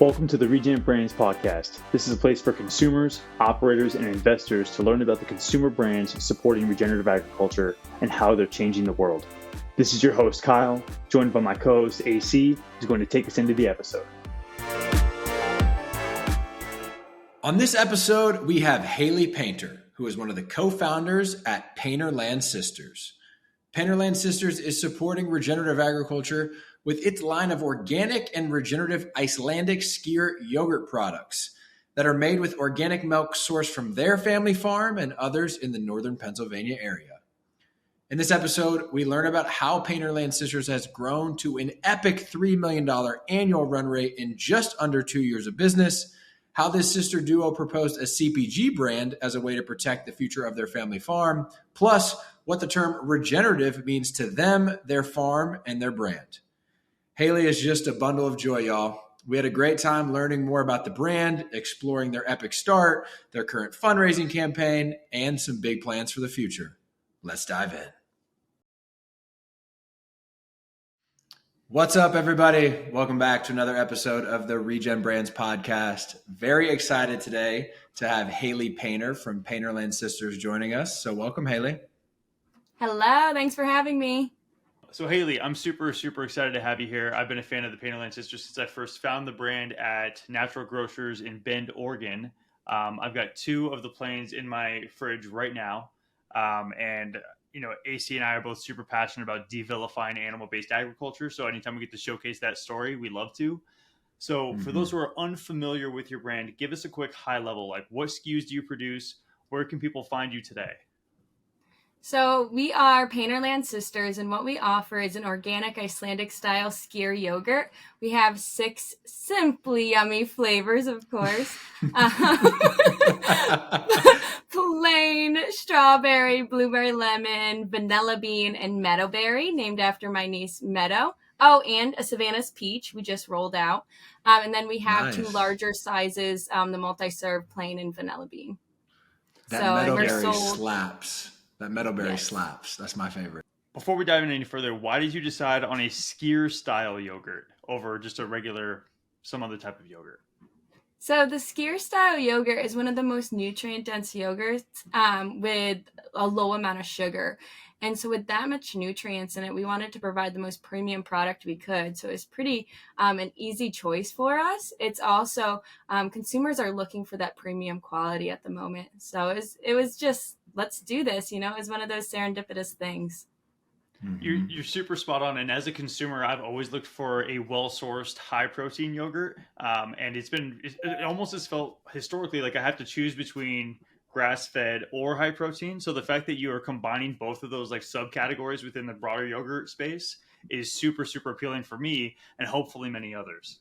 Welcome to the Regenerative Brands podcast. This is a place for consumers, operators, and investors to learn about the consumer brands supporting regenerative agriculture and how they're changing the world. This is your host, Kyle, joined by my co-host, AC, who's going to take us into the episode. On this episode, we have Hayley Painter, who is one of the co-founders at Painterland Sisters. Painterland Sisters is supporting regenerative agriculture with its line of organic and regenerative Icelandic Skyr yogurt products that are made with organic milk sourced from their family farm and others in the northern Pennsylvania area. In this episode, we learn about how Painterland Sisters has grown to an epic $3 million annual run rate in just under 2 years of business, how this sister duo proposed a CPG brand as a way to protect the future of their family farm, plus what the term regenerative means to them, their farm, and their brand. Hayley is just a bundle of joy, y'all. We had a great time learning more about the brand, exploring their epic start, their current fundraising campaign, and some big plans for the future. Let's dive in. What's up, everybody? Welcome back to another episode of the Regen Brands podcast. Very excited today to have Hayley Painter from Painterland Sisters joining us. So welcome, Hayley. Hello. Thanks for having me. So Hayley, I'm super excited to have you here. I've been a fan of the Painterland Sisters since I first found the brand at Natural Grocers in Bend, Oregon. I've got 2 of the planes in my fridge right now. And AC and I are both super passionate about devilifying animal-based agriculture. So anytime we get to showcase that story, we love to. So for those who are unfamiliar with your brand, give us a quick high level, like what SKUs do you produce? Where can people find you today? So we are Painterland Sisters, and what we offer is an organic Icelandic style Skyr yogurt. We have 6 simply yummy flavors, of course. Plain strawberry, blueberry lemon, vanilla bean, and meadowberry, named after my niece Meadow. Oh, and a Savannah's peach we just rolled out. And then we have 2 larger sizes, the multi-serve plain and vanilla bean. That meadowberry slaps. That meadowberry slaps. That's my favorite. Before we dive in any further, why did you decide on a Skyr style yogurt over just a regular, some other type of yogurt? So the Skyr style yogurt is one of the most nutrient dense yogurts with a low amount of sugar. And so with that much nutrients in it, we wanted to provide the most premium product we could. So it's pretty an easy choice for us. It's also, consumers are looking for that premium quality at the moment. So it was just, let's do this. It was one of those serendipitous things. You're super spot on. And as a consumer, I've always looked for a well-sourced, high-protein yogurt. And it almost has felt historically like I have to choose between grass-fed or high protein. So the fact that you are combining both of those like subcategories within the broader yogurt space is super appealing for me and hopefully many others.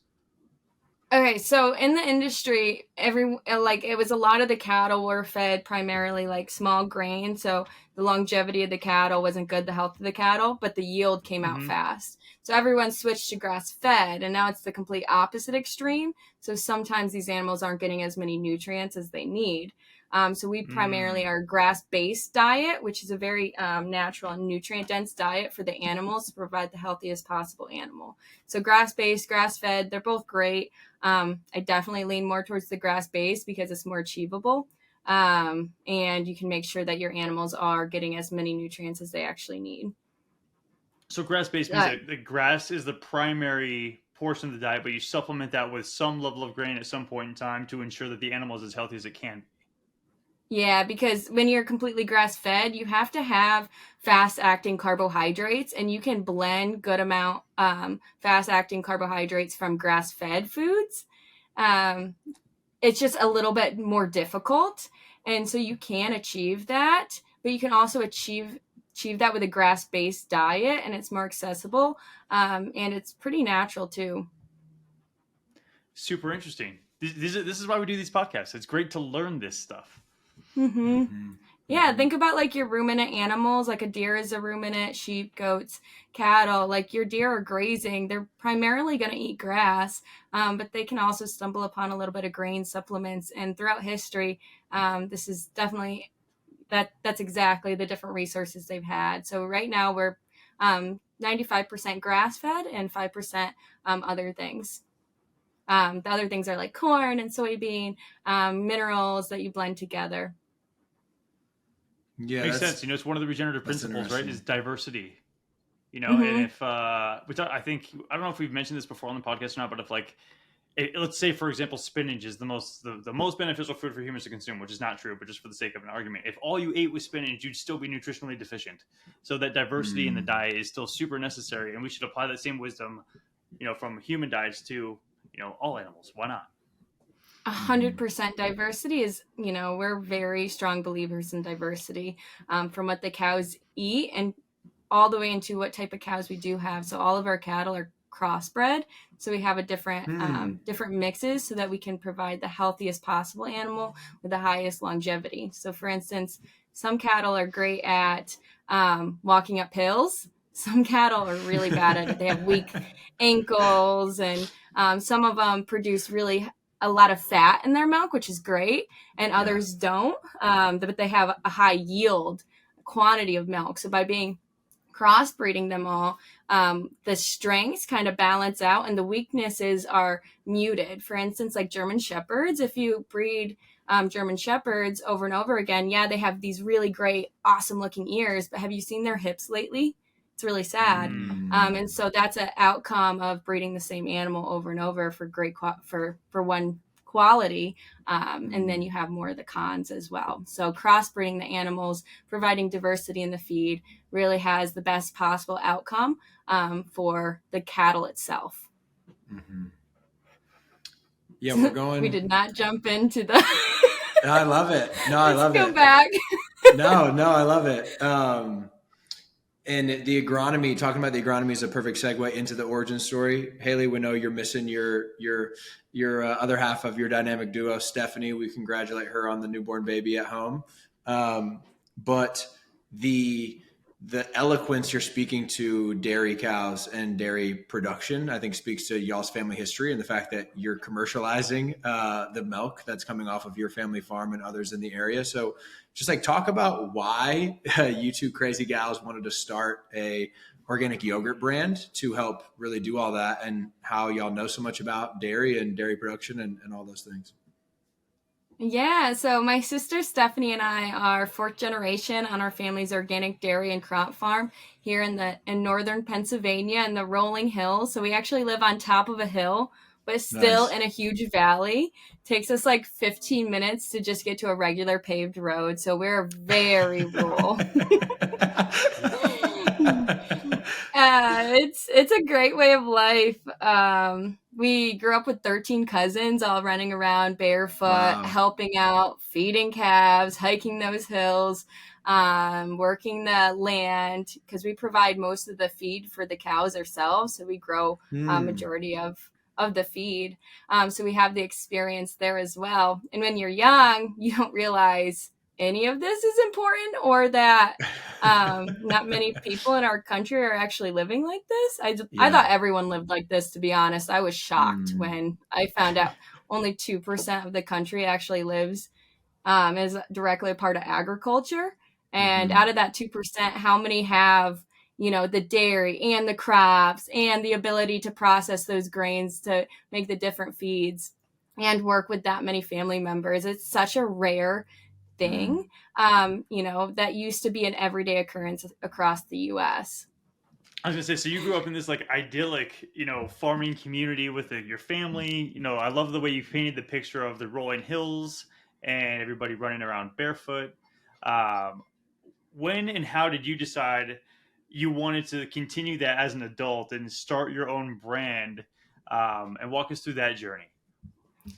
Okay, so in the industry, it was a lot of the cattle were fed primarily like small grain. So the longevity of the cattle wasn't good, the health of the cattle, but the yield came out fast. So everyone switched to grass-fed, and now it's the complete opposite extreme. So sometimes these animals aren't getting as many nutrients as they need. So we primarily are a grass-based diet, which is a very natural and nutrient-dense diet for the animals to provide the healthiest possible animal. So grass-based, grass-fed, they're both great. I definitely lean more towards the grass-based because it's more achievable. And you can make sure that your animals are getting as many nutrients as they actually need. So grass-based means that the grass is the primary portion of the diet, but you supplement that with some level of grain at some point in time to ensure that the animal is as healthy as it can be. Yeah, because when you're completely grass-fed, you have to have fast-acting carbohydrates, and you can blend good amount fast-acting carbohydrates from grass-fed foods. It's just a little bit more difficult, and so you can achieve that, but you can also achieve that with a grass-based diet, and it's more accessible, and it's pretty natural too. Super interesting. This is why we do these podcasts. It's great to learn this stuff. Yeah, think about like your ruminant animals, like a deer is a ruminant, sheep, goats, cattle. Like your deer are grazing, they're primarily going to eat grass, but they can also stumble upon a little bit of grain supplements. And throughout history, this is definitely that's exactly the different resources they've had. So right now we're 95% grass fed and 5% other things. The other things are like corn and soybean, minerals that you blend together. Yeah, makes sense. It's one of the regenerative principles, right? Is diversity. Mm-hmm. And if I don't know if we've mentioned this before on the podcast or not, but if let's say, for example, spinach is the most beneficial food for humans to consume, which is not true, but just for the sake of an argument, if all you ate was spinach, you'd still be nutritionally deficient. So that diversity in the diet is still super necessary, and we should apply that same wisdom, from human diets to, all animals. Why not? 100% diversity is, we're very strong believers in diversity, from what the cows eat and all the way into what type of cows we do have. So all of our cattle are crossbred. So we have a different mixes so that we can provide the healthiest possible animal with the highest longevity. So for instance, some cattle are great at walking up hills. Some cattle are really bad at it. They have weak ankles, and some of them produce a lot of fat in their milk, which is great, and others don't. But they have a high yield quantity of milk. So by being crossbreeding them all, the strengths kind of balance out and the weaknesses are muted. For instance, like German Shepherds, if you breed German Shepherds over and over again, they have these really great, awesome looking ears, but have you seen their hips lately? It's really sad. And so that's an outcome of breeding the same animal over and over for great for one quality, and then you have more of the cons as well. So crossbreeding the animals, providing diversity in the feed, really has the best possible outcome for the cattle itself. Mm-hmm. Yeah, we're going. We did not jump into the. I love it. No, I love it. Let's go back. No, I love it. And the agronomy, talking about the agronomy is a perfect segue into the origin story. Hayley, we know you're missing your other half of your dynamic duo, Stephanie. We congratulate her on the newborn baby at home. But the eloquence you're speaking to dairy cows and dairy production, I think speaks to y'all's family history and the fact that you're commercializing the milk that's coming off of your family farm and others in the area. So just talk about why you two crazy gals wanted to start a organic yogurt brand to help really do all that, and how y'all know so much about dairy and dairy production and all those things. Yeah, so my sister Stephanie and I are fourth generation on our family's organic dairy and crop farm here in northern Pennsylvania in the rolling hills. So we actually live on top of a hill, but still in a huge valley. Takes us 15 minutes to just get to a regular paved road. So we're very rural. It's a great way of life. We grew up with 13 cousins all running around barefoot, helping out, feeding calves, hiking those hills, working the land, because we provide most of the feed for the cows ourselves. So we grow a majority of the feed. So we have the experience there as well. And when you're young, you don't realize any of this is important, or that not many people in our country are actually living like this. I thought everyone lived like this, to be honest. I was shocked when I found out only 2% of the country actually lives is directly a part of agriculture. And out of that 2%, how many have, the dairy and the crops and the ability to process those grains to make the different feeds and work with that many family members? It's such a rare thing, that used to be an everyday occurrence across the U.S. I was gonna say, so you grew up in this idyllic, farming community with your family. I love the way you painted the picture of the rolling hills and everybody running around barefoot. When and how did you decide you wanted to continue that as an adult and start your own brand? And walk us through that journey.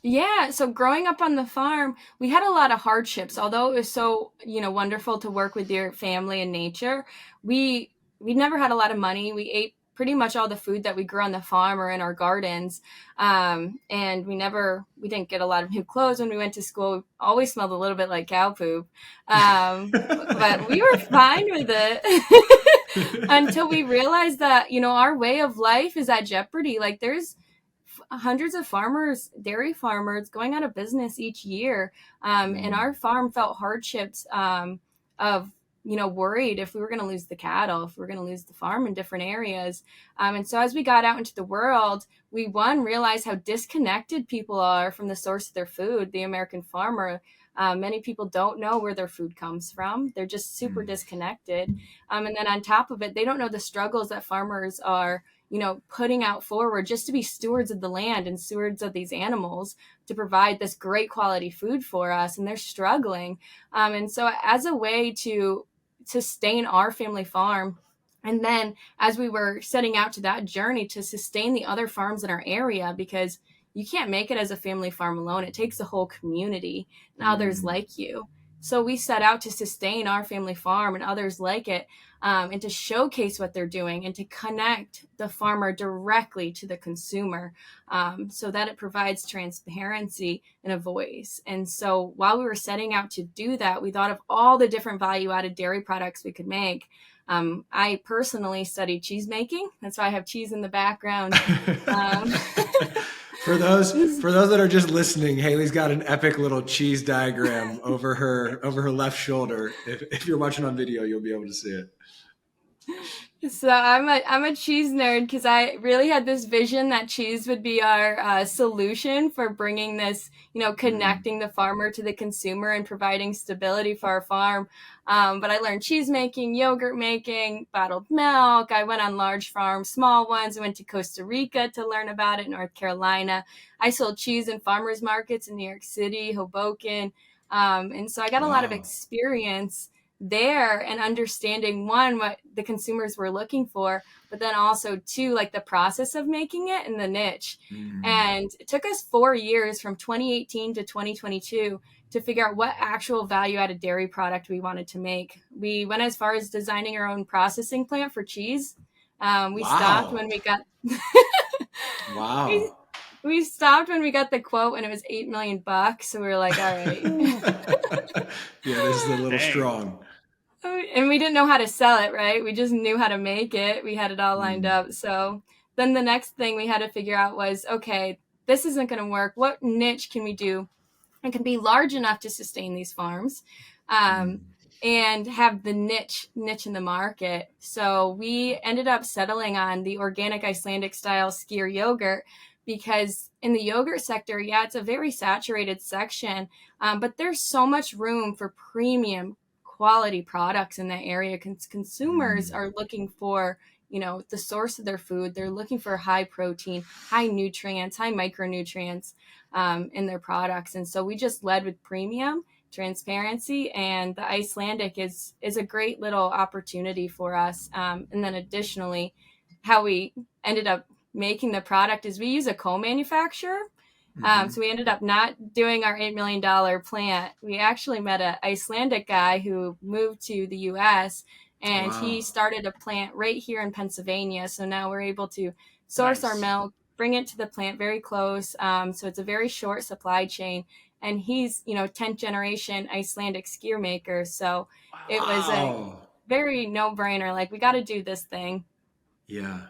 Yeah, so growing up on the farm, we had a lot of hardships. Although it was so, wonderful to work with your family and nature, we never had a lot of money. We ate pretty much all the food that we grew on the farm or in our gardens. And we didn't get a lot of new clothes when we went to school. We always smelled a little bit like cow poop. But we were fine with it until we realized that, our way of life is at jeopardy. There's hundreds of dairy farmers going out of business each year. And our farm felt hardships of worried if we were going to lose the cattle, if we were going to lose the farm in different areas. And so as we got out into the world, we realized how disconnected people are from the source of their food, the American farmer. Many people don't know where their food comes from. They're just super disconnected. And then on top of it, they don't know the struggles that farmers are, putting out forward just to be stewards of the land and stewards of these animals to provide this great quality food for us. And they're struggling. And so as a way to sustain our family farm, and then as we were setting out to that journey to sustain the other farms in our area, because you can't make it as a family farm alone. It takes a whole community and others like you. So we set out to sustain our family farm and others like it, and to showcase what they're doing and to connect the farmer directly to the consumer, so that it provides transparency and a voice. And so while we were setting out to do that, we thought of all the different value-added dairy products we could make. I personally studied cheese making. That's why I have cheese in the background. For those that are just listening, Hayley's got an epic little cheese diagram over her left shoulder. If you're watching on video, you'll be able to see it. So I'm a cheese nerd because I really had this vision that cheese would be our solution for bringing this, connecting the farmer to the consumer and providing stability for our farm. But I learned cheese making, yogurt making, bottled milk. I went on large farms, small ones. I went to Costa Rica to learn about it, North Carolina. I sold cheese in farmers markets in New York City, Hoboken. And so I got a lot of experience there and understanding, one, what the consumers were looking for, but then also two, like the process of making it and the niche. And it took us 4 years from 2018 to 2022 to figure out what actual value-added dairy product we wanted to make. We went as far as designing our own processing plant for cheese. We stopped when we got we stopped when we got the quote and it was $8 million. So we were like, all right. Yeah, this is a little strong. And we didn't know how to sell it, right? We just knew how to make it. We had it all lined up. So then the next thing we had to figure out was, okay, this isn't going to work. What niche can we do? It can be large enough to sustain these farms, and have the niche in the market. So we ended up settling on the organic Icelandic style Skyr yogurt, because in the yogurt sector, it's a very saturated section, but there's so much room for premium quality products in that area. Consumers are looking for, the source of their food. They're looking for high protein, high nutrients, high micronutrients in their products. And so we just led with premium transparency, and the Icelandic is a great little opportunity for us. And then additionally, how we ended up making the product is we use a co-manufacturer. So we ended up not doing our $8 million plant. We actually met an Icelandic guy who moved to the US, and he started a plant right here in Pennsylvania. So now we're able to source our milk, bring it to the plant very close. So it's a very short supply chain. And he's, 10th generation Icelandic Skyr maker. So it was a very no-brainer. Like, we got to do this thing. Yeah.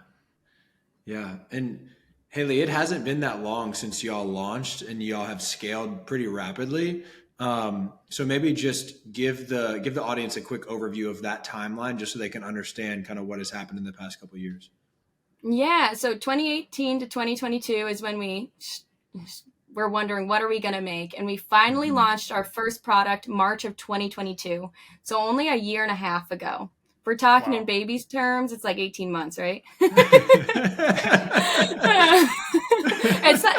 And Hayley, it hasn't been that long since y'all launched, and y'all have scaled pretty rapidly. So maybe just give the audience a quick overview of that timeline, just so they can understand kind of what has happened in the past couple of years. Yeah. So 2018 to 2022 is when we were wondering, what are we going to make? And we finally launched our first product March of 2022. So only a year and a half ago. If we're talking in babies terms, it's like 18 months, right?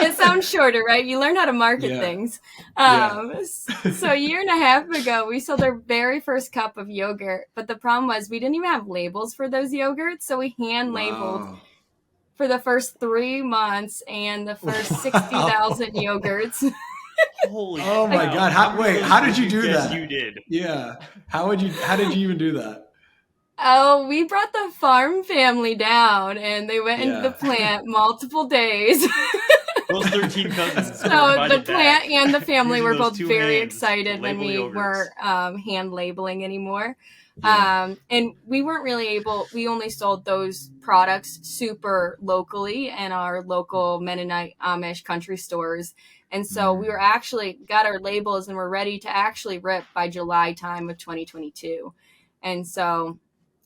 It sounds shorter, right? You learn how to market things. So a year and a half ago, we sold our very first cup of yogurt. But the problem was we didn't even have labels for those yogurts. So we hand labeled for the first 3 months and the first 60,000 yogurts. Holy my God. How did you do that? You did. Yeah. How did you even do that? Oh, we brought the farm family down, and they went into the plant multiple days. Those 13 cousins. So the plant and the family were both very excited when we weren't hand labeling anymore. And we weren't really able, we only sold those products super locally in our local Mennonite Amish country stores. And so we were actually got our labels and were ready to actually rip by July time of 2022. And so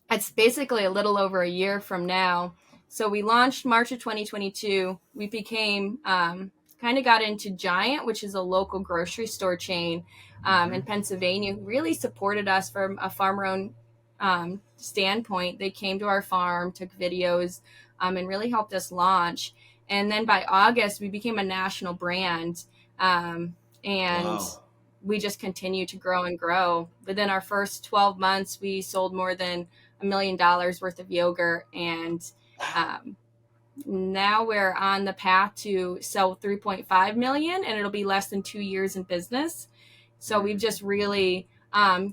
it's basically a little over a year from now. So we launched March of 2022. We became kind of got into Giant, which is a local grocery store chain in Pennsylvania, who really supported us from a farmer-owned standpoint. They came to our farm, took videos, and really helped us launch. And then by August, we became a national brand. And Wow. we just continue to grow and grow. Within our first 12 months, we sold more than $1 million worth of yogurt. And now we're on the path to sell 3.5 million, and it'll be less than 2 years in business. So we've just really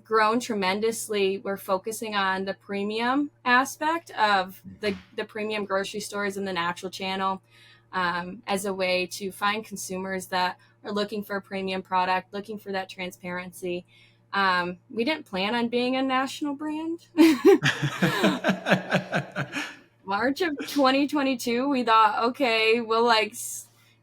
grown tremendously. We're focusing on the premium aspect of the premium grocery stores in the natural channel as a way to find consumers that are looking for a premium product, looking for that transparency. We didn't plan on being a national brand. March of 2022, we thought, okay, we'll like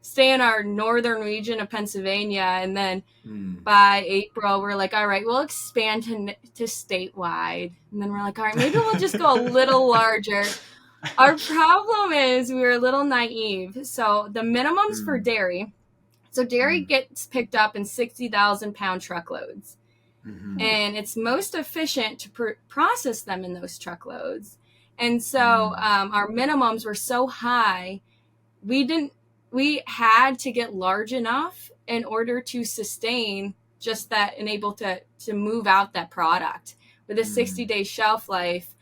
stay in our northern region of Pennsylvania. And then by April, we're like, all right, we'll expand to statewide. And then we're like, all right, maybe we'll just go a little larger. Our problem is we were a little naive. So the minimums for dairy. So dairy gets picked up in 60,000 pound truckloads. And it's most efficient to process them in those truckloads. And so our minimums were so high, we had to get large enough in order to sustain just that and able to move out that product. With a 60-day shelf life,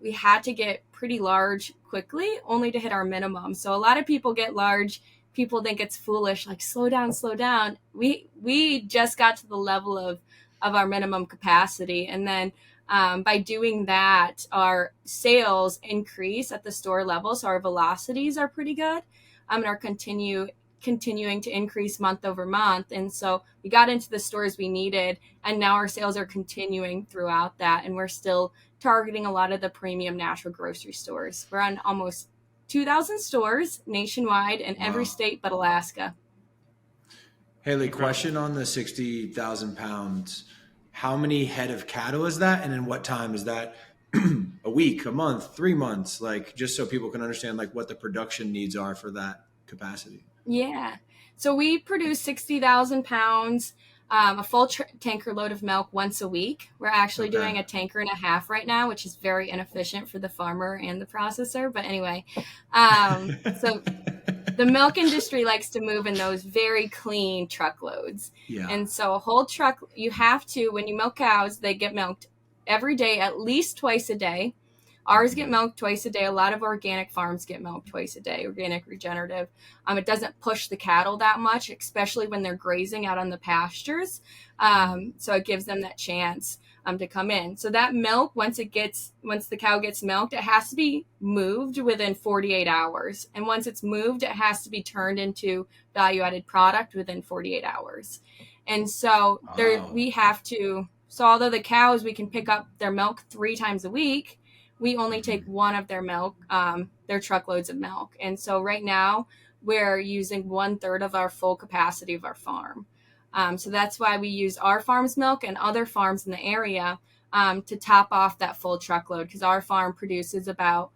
we had to get pretty large quickly only to hit our minimum. So a lot of people get large. People think it's foolish, like slow down, slow down. We just got to the level of our minimum capacity. And then by doing that, our sales increase at the store level. So our velocities are pretty good and are continuing to increase month over month. And so we got into the stores we needed, and now our sales are continuing throughout that. And we're still targeting a lot of the premium natural grocery stores. We're on almost 2,000 stores nationwide in every state but Alaska. Haley, question on the 60,000 pounds. How many head of cattle is that? And in what time is that? A week, a month, 3 months? Like, just so people can understand like what the production needs are for that capacity. Yeah. So we produce 60,000 pounds, a full tanker load of milk once a week. We're actually doing a tanker and a half right now, which is very inefficient for the farmer and the processor. But anyway, so the milk industry likes to move in those very clean truckloads. Yeah. And so a whole truck, you have to, when you milk cows, they get milked every day, at least twice a day. Ours get milked twice a day. A lot of organic farms get milked twice a day, organic, regenerative. It doesn't push the cattle that much, especially when they're grazing out on the pastures. So it gives them that chance to come in. So that milk, once the cow gets milked, it has to be moved within 48 hours. And once it's moved, it has to be turned into value-added product within 48 hours. And so we have to, so although the cows, we can pick up their milk 3 times a week, we only take one of their milk, their truckloads of milk. And so right now we're using 1/3 of our full capacity of our farm. So that's why we use our farm's milk and other farms in the area to top off that full truckload, because our farm produces about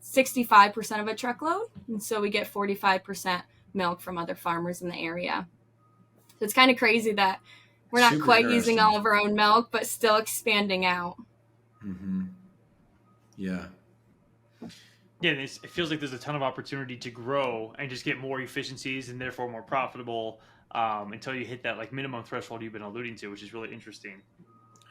65% of a truckload. And so we get 45% milk from other farmers in the area. So it's kind of crazy that we're not quite using all of our own milk, but still expanding out. Yeah. Yeah, it feels like there's a ton of opportunity to grow and just get more efficiencies and therefore more profitable until you hit that like minimum threshold you've been alluding to, which is really interesting.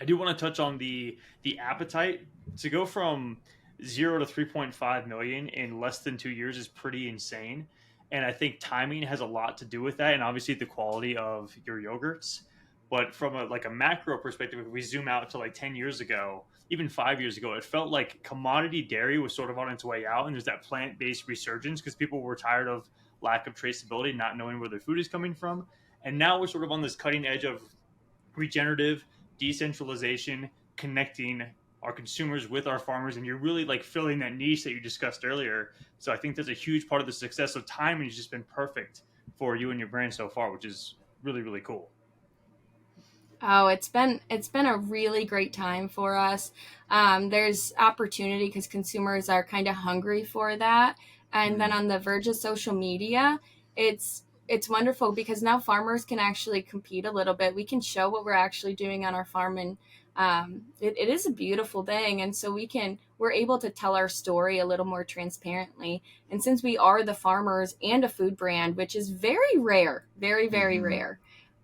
I do want to touch on the appetite to go from 0 to 3.5 million in less than 2 years is pretty insane. And I think timing has a lot to do with that, and obviously the quality of your yogurts. But from a macro perspective, if we zoom out to like 10 years ago, even 5 years ago, it felt like commodity dairy was sort of on its way out. And there's that plant-based resurgence because people were tired of lack of traceability, not knowing where their food is coming from. And now we're sort of on this cutting edge of regenerative, decentralization, connecting our consumers with our farmers. And you're really like filling that niche that you discussed earlier. So I think that's a huge part of the success. So timing has just been perfect for you and your brand so far, which is really, really cool. Oh, it's been a really great time for us. There's opportunity because consumers are kind of hungry for that, and then Mm, on the verge of social media, it's wonderful because now farmers can actually compete a little bit. We can show what we're actually doing on our farm, and it is a beautiful thing. And so we're able to tell our story a little more transparently. And since we are the farmers and a food brand, which is very rare, very very mm-hmm, rare,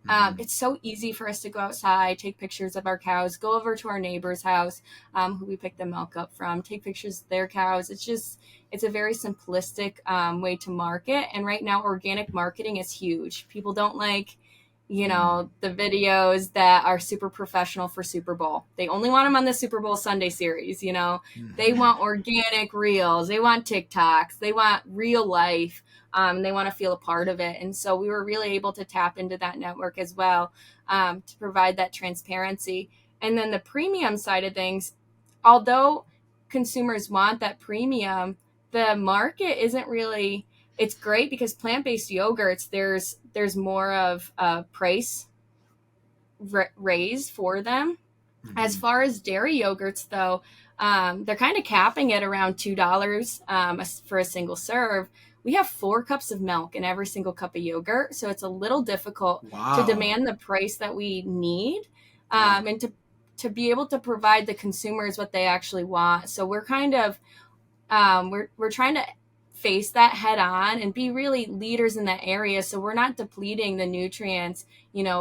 mm-hmm. it's so easy for us to go outside, take pictures of our cows, go over to our neighbor's house, who we pick the milk up from, take pictures of their cows. It's a very simplistic way to market. And right now, organic marketing is huge. People don't like, the videos that are super professional for Super Bowl. They only want them on the Super Bowl Sunday series. They Mm-hmm. want organic reels. They want TikToks. They want real life. They want to feel a part of it. And so we were really able to tap into that network as well, to provide that transparency. And then the premium side of things, although consumers want that premium, the market isn't really. It's great because plant-based yogurts, there's more of a price raise for them. As Mm-hmm. far as dairy yogurts, though, they're kind of capping it around $2 for a single serve. We have 4 cups of milk in every single cup of yogurt, so it's a little difficult to Wow. demand the price that we need, Wow. and to be able to provide the consumers what they actually want. So we're kind of we're trying to face that head on and be really leaders in that area, so we're not depleting the nutrients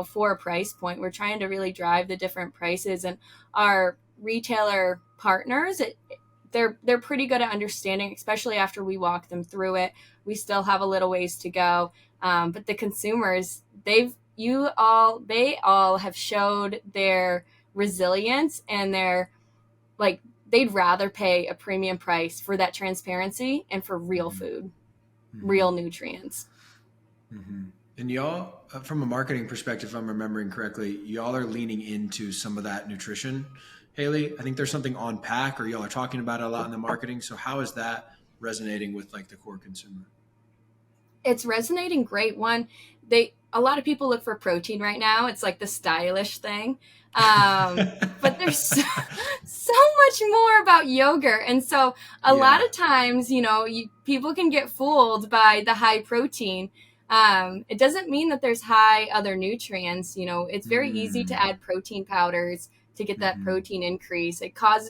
for a price point. We're trying to really drive the different prices, and our retailer partners, they're pretty good at understanding, especially after we walk them through it. We still have a little ways to go, but the consumers, they all have showed their resilience, and their like they'd rather pay a premium price for that transparency and for real Mm-hmm. food, Mm-hmm. real nutrients. Mm-hmm. And y'all, from a marketing perspective, if I'm remembering correctly, y'all are leaning into some of that nutrition. Hayley, I think there's something on pack, or y'all are talking about it a lot in the marketing. So how is that resonating with like the core consumer? It's resonating great. A lot of people look for protein right now. It's like the stylish thing. But there's so much more about yogurt. And so a lot Yeah. of times, people can get fooled by the high protein. It doesn't mean that there's high other nutrients. It's very easy to Mm. add protein powders to get that Mm-hmm. protein increase.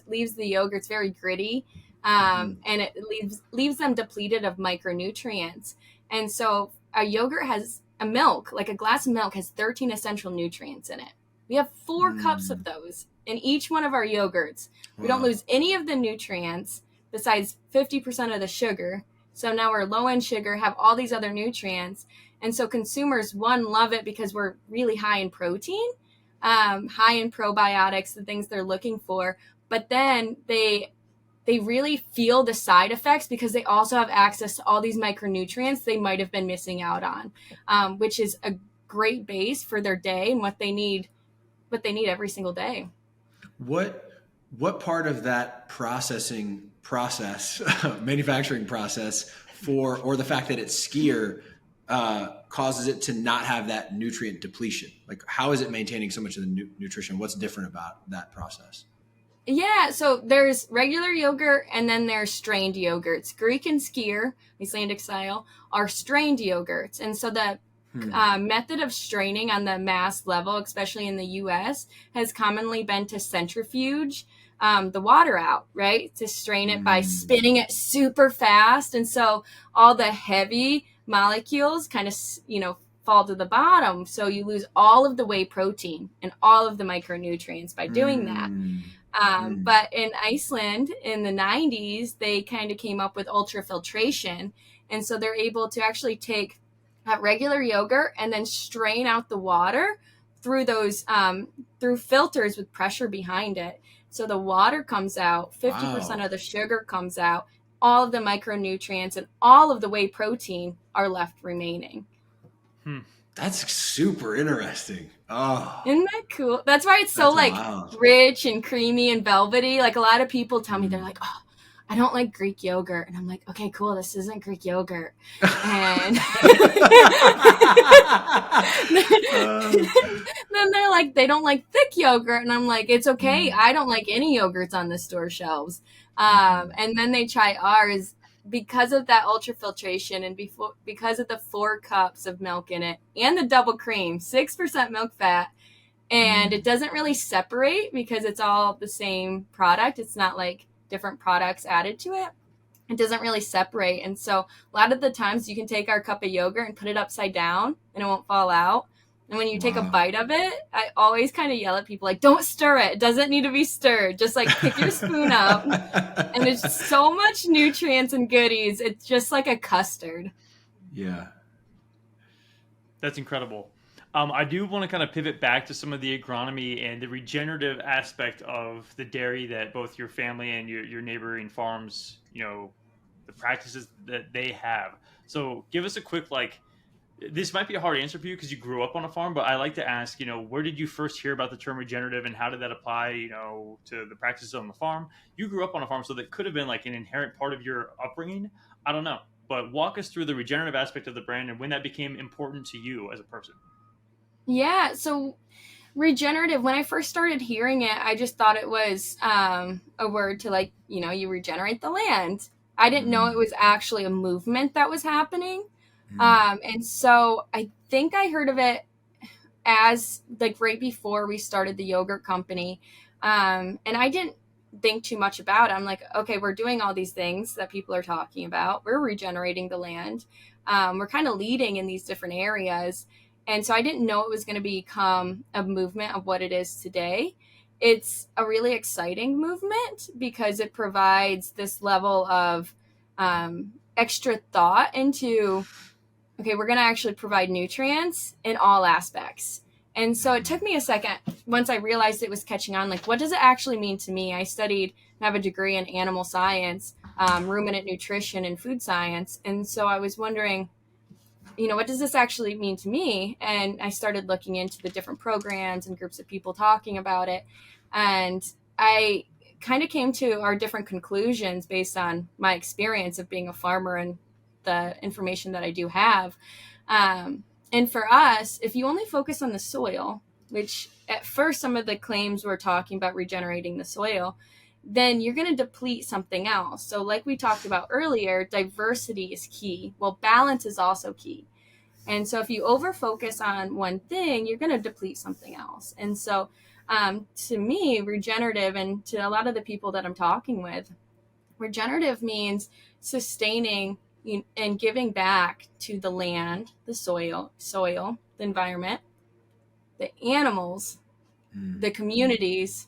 Leaves the yogurts very gritty, Mm-hmm. and it leaves them depleted of micronutrients. And so a yogurt has a milk, like a glass of milk has 13 essential nutrients in it. We have 4 cups Mm. of those in each one of our yogurts. We don't Wow. lose any of the nutrients besides 50% of the sugar. So now we're low in sugar, have all these other nutrients. And so consumers, one, love it because we're really high in protein, high in probiotics, the things they're looking for. But then they really feel the side effects because they also have access to all these micronutrients they might have been missing out on, which is a great base for their day and what they need every single day. What what part of that manufacturing process for, or the fact that it's Skyr, causes it to not have that nutrient depletion? Like, how is it maintaining so much of the nutrition? What's different about that process? Yeah, so there's regular yogurt and then there's strained yogurts. Greek and Skyr, Icelandic style, are strained yogurts. And so the Hmm. method of straining on the mass level, especially in the US, has commonly been to centrifuge the water out, right? To strain it by Hmm. spinning it super fast. And so all the heavy molecules kind of, fall to the bottom. So you lose all of the whey protein and all of the micronutrients by doing that. Hmm. Hmm. But in Iceland in the 90s, they kind of came up with ultrafiltration. And so they're able to actually take regular yogurt and then strain out the water through through filters with pressure behind it. So the water comes out, 50% Wow. of the sugar comes out, all of the micronutrients and all of the whey protein are left remaining. Hmm. That's super interesting. Oh, Isn't that cool? That's why it's so that's like wild. rich and creamy and velvety. Like a lot of people tell me, they're Hmm. like, "Oh, I don't like Greek yogurt," and I'm like, "Okay, cool. This isn't Greek yogurt." And Uh, Then they're like, they don't like thick yogurt. And I'm like, it's okay. Mm. I don't like any yogurts on the store shelves. And then they try ours because of that ultrafiltration and because of the 4 cups of milk in it and the double cream, 6% milk fat. And it doesn't really separate because it's all the same product. It's not like different products added to it. It doesn't really separate. And so a lot of the times you can take our cup of yogurt and put it upside down and it won't fall out. And when you take a bite of it, I always kind of yell at people like, don't stir it. It doesn't need to be stirred. Just like pick your spoon up. And there's so much nutrients and goodies. It's just like a custard. Yeah. That's incredible. I do want to kind of pivot back to some of the agronomy and the regenerative aspect of the dairy that both your family and your neighboring farms, the practices that they have. So give us a quick, this might be a hard answer for you because you grew up on a farm, but I like to ask, where did you first hear about the term regenerative and how did that apply, to the practices on the farm? You grew up on a farm, so that could have been like an inherent part of your upbringing. I don't know, but walk us through the regenerative aspect of the brand and when that became important to you as a person. Yeah, so regenerative, when I first started hearing it, I just thought it was a word to you regenerate the land. I didn't know it was actually a movement that was happening. And so I think I heard of it as right before we started the yogurt company. And I didn't think too much about it. I'm like, okay, we're doing all these things that people are talking about. We're regenerating the land. We're kind of leading in these different areas. And so I didn't know it was going to become a movement of what it is today. It's a really exciting movement because it provides this level of extra thought into, okay, we're going to actually provide nutrients in all aspects. And so it took me a second once I realized it was catching on, what does it actually mean to me? I studied and have a degree in animal science, ruminant nutrition and food science. And so I was wondering, what does this actually mean to me? And I started looking into the different programs and groups of people talking about it. And I kind of came to our different conclusions based on my experience of being a farmer and the information that I do have. And for us, if you only focus on the soil, which at first some of the claims were talking about regenerating the soil, then you're going to deplete something else. So like we talked about earlier, diversity is key. Well, balance is also key. And so if you over-focus on one thing, you're going to deplete something else. And so to me, regenerative, and to a lot of the people that I'm talking with, regenerative means sustaining and giving back to the land, the soil, the environment, the animals, the communities,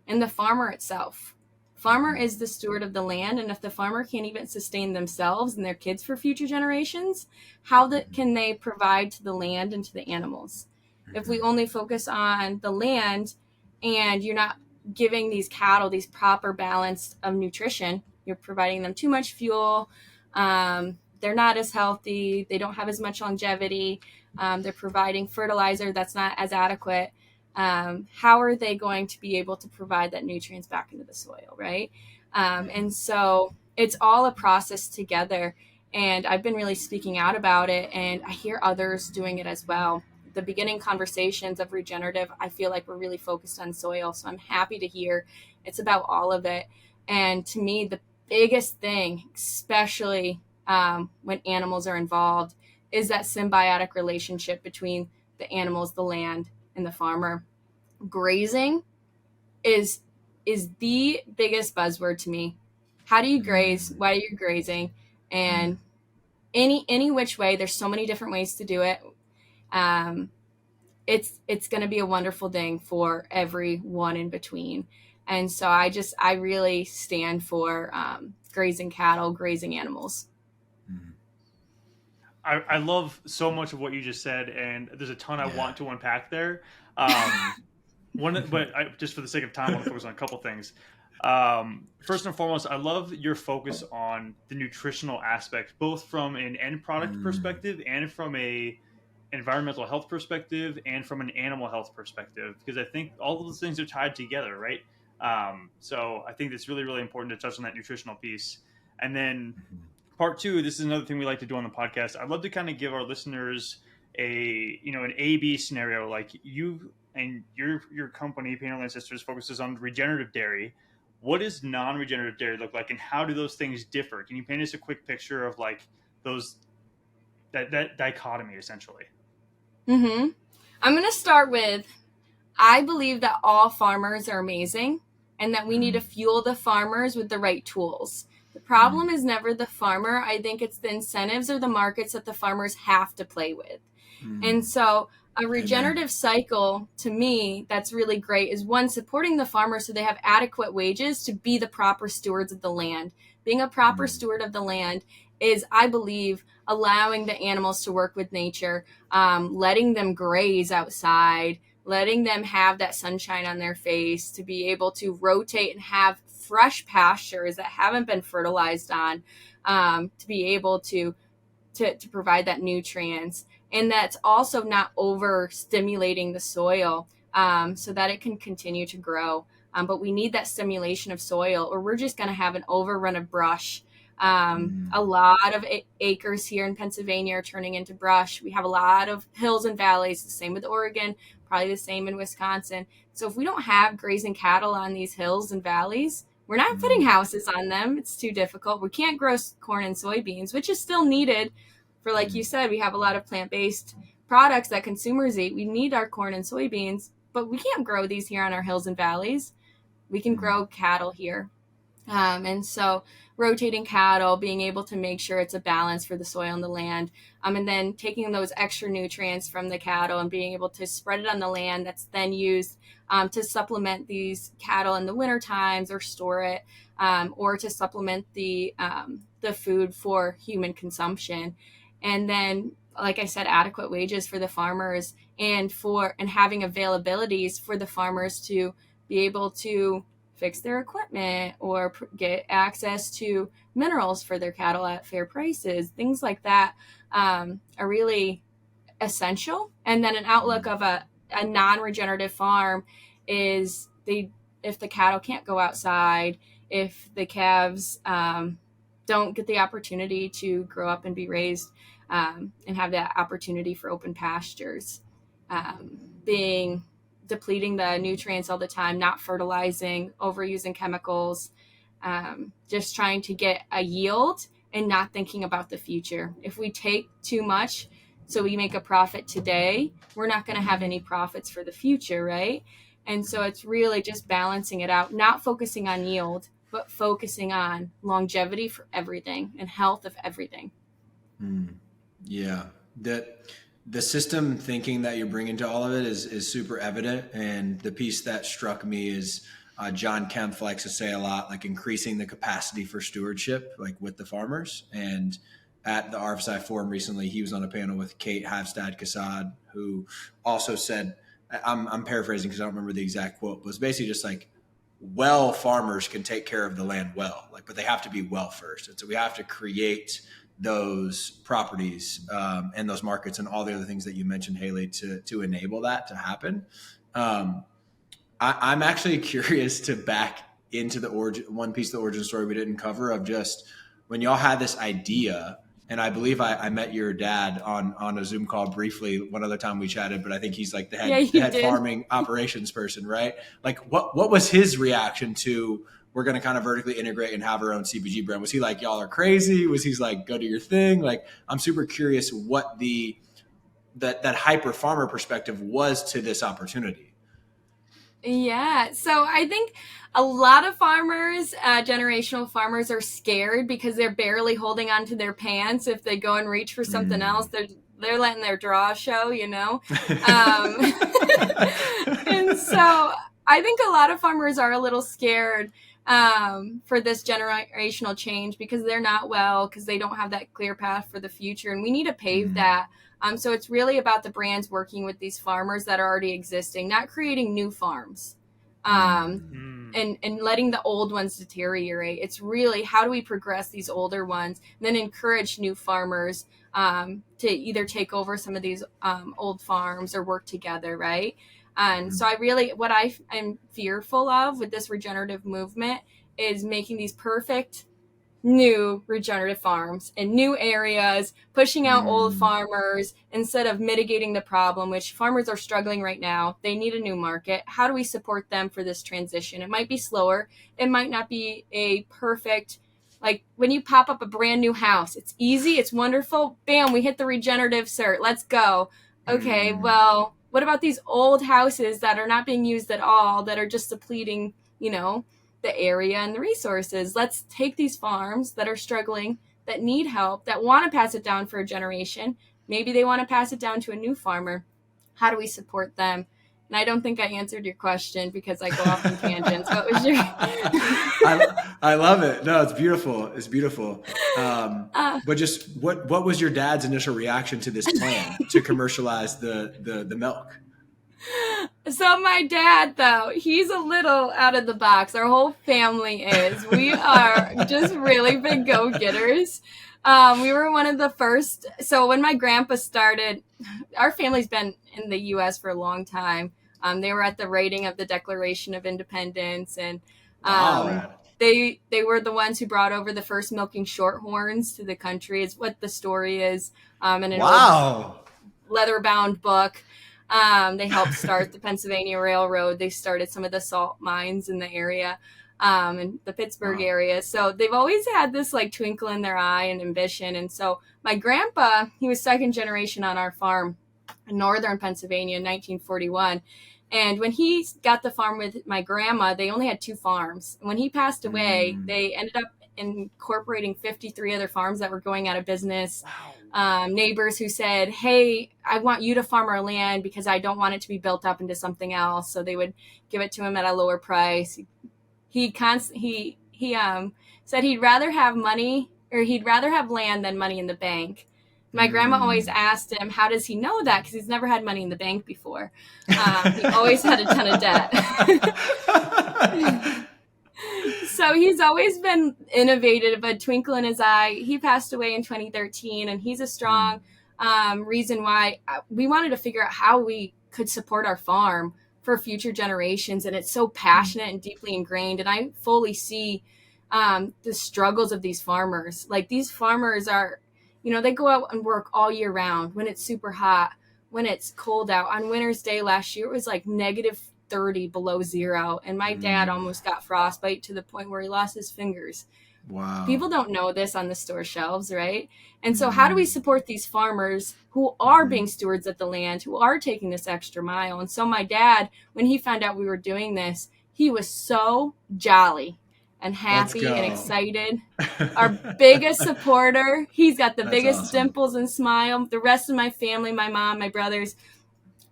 and the farmer itself. Farmer is the steward of the land, and if the farmer can't even sustain themselves and their kids for future generations, how can they provide to the land and to the animals? If we only focus on the land and you're not giving these cattle these proper balance of nutrition, you're providing them too much fuel, they're not as healthy, they don't have as much longevity, they're providing fertilizer that's not as adequate. How are they going to be able to provide that nutrients back into the soil, right? And so it's all a process together. And I've been really speaking out about it, and I hear others doing it as well. The beginning conversations of regenerative, I feel like we're really focused on soil. So I'm happy to hear it's about all of it. And to me, the biggest thing, especially when animals are involved, is that symbiotic relationship between the animals, the land, and the farmer. Grazing is the biggest buzzword to me. How do you graze? Why are you grazing? And any which way, there's so many different ways to do it. It's going to be a wonderful thing for everyone in between. And so I really stand for grazing cattle, grazing animals. I love so much of what you just said, and there's a ton I want to unpack there. Just for the sake of time, I want to focus on a couple things. First and foremost, I love your focus on the nutritional aspect, both from an end product perspective and from a environmental health perspective and from an animal health perspective, because I think all of those things are tied together, right? So I think it's really, really important to touch on that nutritional piece. And then part two, this is another thing we like to do on the podcast. I'd love to kind of give our listeners an A/B scenario. Like, you and your company, Painterland Sisters, focuses on regenerative dairy. What does non-regenerative dairy look like, and how do those things differ? Can you paint us a quick picture of like those that dichotomy essentially? Mm-hmm. I'm going to start with, I believe that all farmers are amazing and that we need to fuel the farmers with the right tools. The problem is never the farmer. I think it's the incentives or the markets that the farmers have to play with. And so a regenerative cycle, to me, that's really great is one, supporting the farmer so they have adequate wages to be the proper stewards of the land. Being a proper steward of the land is, I believe, allowing the animals to work with nature, letting them graze outside, letting them have that sunshine on their face, to be able to rotate and have fresh pastures that haven't been fertilized on, to be able to provide that nutrients. And that's also not over stimulating the soil, so that it can continue to grow. But we need that stimulation of soil, or we're just going to have an overrun of brush. A lot of acres here in Pennsylvania are turning into brush. We have a lot of hills and valleys, the same with Oregon, probably the same in Wisconsin. So if we don't have grazing cattle on these hills and valleys, we're not putting houses on them. It's too difficult. We can't grow corn and soybeans, which is still needed for, like you said, we have a lot of plant-based products that consumers eat. We need our corn and soybeans, but we can't grow these here on our hills and valleys. We can grow cattle here. And so rotating cattle, being able to make sure it's a balance for the soil and the land, and then taking those extra nutrients from the cattle and being able to spread it on the land that's then used to supplement these cattle in the winter times, or store it, or to supplement the food for human consumption. And then, like I said, adequate wages for the farmers, and having availabilities for the farmers to be able to fix their equipment or get access to minerals for their cattle at fair prices. Things like that are really essential. And then an outlook of a non-regenerative farm is, if the cattle can't go outside, if the calves don't get the opportunity to grow up and be raised and have that opportunity for open pastures, depleting the nutrients all the time, not fertilizing, overusing chemicals, just trying to get a yield and not thinking about the future. If we take too much so we make a profit today, we're not going to have any profits for the future, right? And so it's really just balancing it out, not focusing on yield, but focusing on longevity for everything and health of everything. Yeah. The system thinking that you're bringing to all of it is super evident. And the piece that struck me is John Kempf likes to say a lot, like increasing the capacity for stewardship, like with the farmers. And at the RFSI forum recently, he was on a panel with Kate Havstad-Kassad, who also said, I'm paraphrasing because I don't remember the exact quote, but it's basically just like, well, farmers can take care of the land well, like, but they have to be well first. And so we have to create those properties and those markets and all the other things that you mentioned, Hayley, to enable that to happen. I'm actually curious to back into the one piece of the origin story we didn't cover, of just when y'all had this idea. And I believe I met your dad on a Zoom call briefly one other time we chatted, but I think he's like the head farming operations person, right? Like what was his reaction to, we're going to kind of vertically integrate and have our own CPG brand? Was he like, y'all are crazy? Was he like, go do your thing? Like, I'm super curious what that hyper farmer perspective was to this opportunity. Yeah. So I think a lot of farmers, generational farmers, are scared because they're barely holding on to their pants. If they go and reach for something else, they're letting their draw show, you know? And so I think a lot of farmers are a little scared for this generational change because they're not well, because they don't have that clear path for the future. And we need to pave that. So it's really about the brands working with these farmers that are already existing, not creating new farms and letting the old ones deteriorate. It's really, how do we progress these older ones and then encourage new farmers to either take over some of these old farms or work together, right? And so what I am fearful of with this regenerative movement is making these perfect new regenerative farms in new areas, pushing out old farmers instead of mitigating the problem, which farmers are struggling right now. They need a new market. How do we support them for this transition? It might be slower. It might not be a perfect, like when you pop up a brand new house, it's easy, it's wonderful. Bam, we hit the regenerative cert. Let's go. Okay, well, what about these old houses that are not being used at all, that are just depleting, the area and the resources? Let's take these farms that are struggling, that need help, that want to pass it down for a generation. Maybe they want to pass it down to a new farmer. How do we support them? And I don't think I answered your question because I go off on tangents. What was your? I love it. No, it's beautiful. It's beautiful. But just what was your dad's initial reaction to this plan to commercialize the milk? So my dad, though, he's a little out of the box. Our whole family is. We are just really big go-getters. We were one of the first. So when my grandpa started, our family's been in the U.S. for a long time. They were at the writing of the Declaration of Independence, and they were the ones who brought over the first milking shorthorns to the country. Is what the story is. In an old leather-bound book. They helped start the Pennsylvania Railroad. They started some of the salt mines in the area, in the Pittsburgh area. So they've always had this like twinkle in their eye and ambition. And so my grandpa, he was second generation on our farm in northern Pennsylvania in 1941. And when he got the farm with my grandma, they only had 2 farms. And when he passed away, they ended up incorporating 53 other farms that were going out of business. Neighbors who said, hey, I want you to farm our land because I don't want it to be built up into something else. So they would give it to him at a lower price. He said he'd rather have money, or he'd rather have land than money in the bank. My grandma always asked him, how does he know that? Because he's never had money in the bank before. He always had a ton of debt. So he's always been innovative, a twinkle in his eye. He passed away in 2013, and he's a strong reason why we wanted to figure out how we could support our farm for future generations. And it's so passionate and deeply ingrained. And I fully see the struggles of these farmers. Like, these farmers are, they go out and work all year round when it's super hot, when it's cold out. On Winter's Day last year, it was like negative 30 below zero. And my dad almost got frostbite to the point where he lost his fingers. Wow. People don't know this on the store shelves, right? And so how do we support these farmers who are being stewards of the land, who are taking this extra mile? And so my dad, when he found out we were doing this, he was so jolly and happy and excited. Our biggest supporter. He's got the biggest dimples and smile. The rest of my family, my mom, my brothers,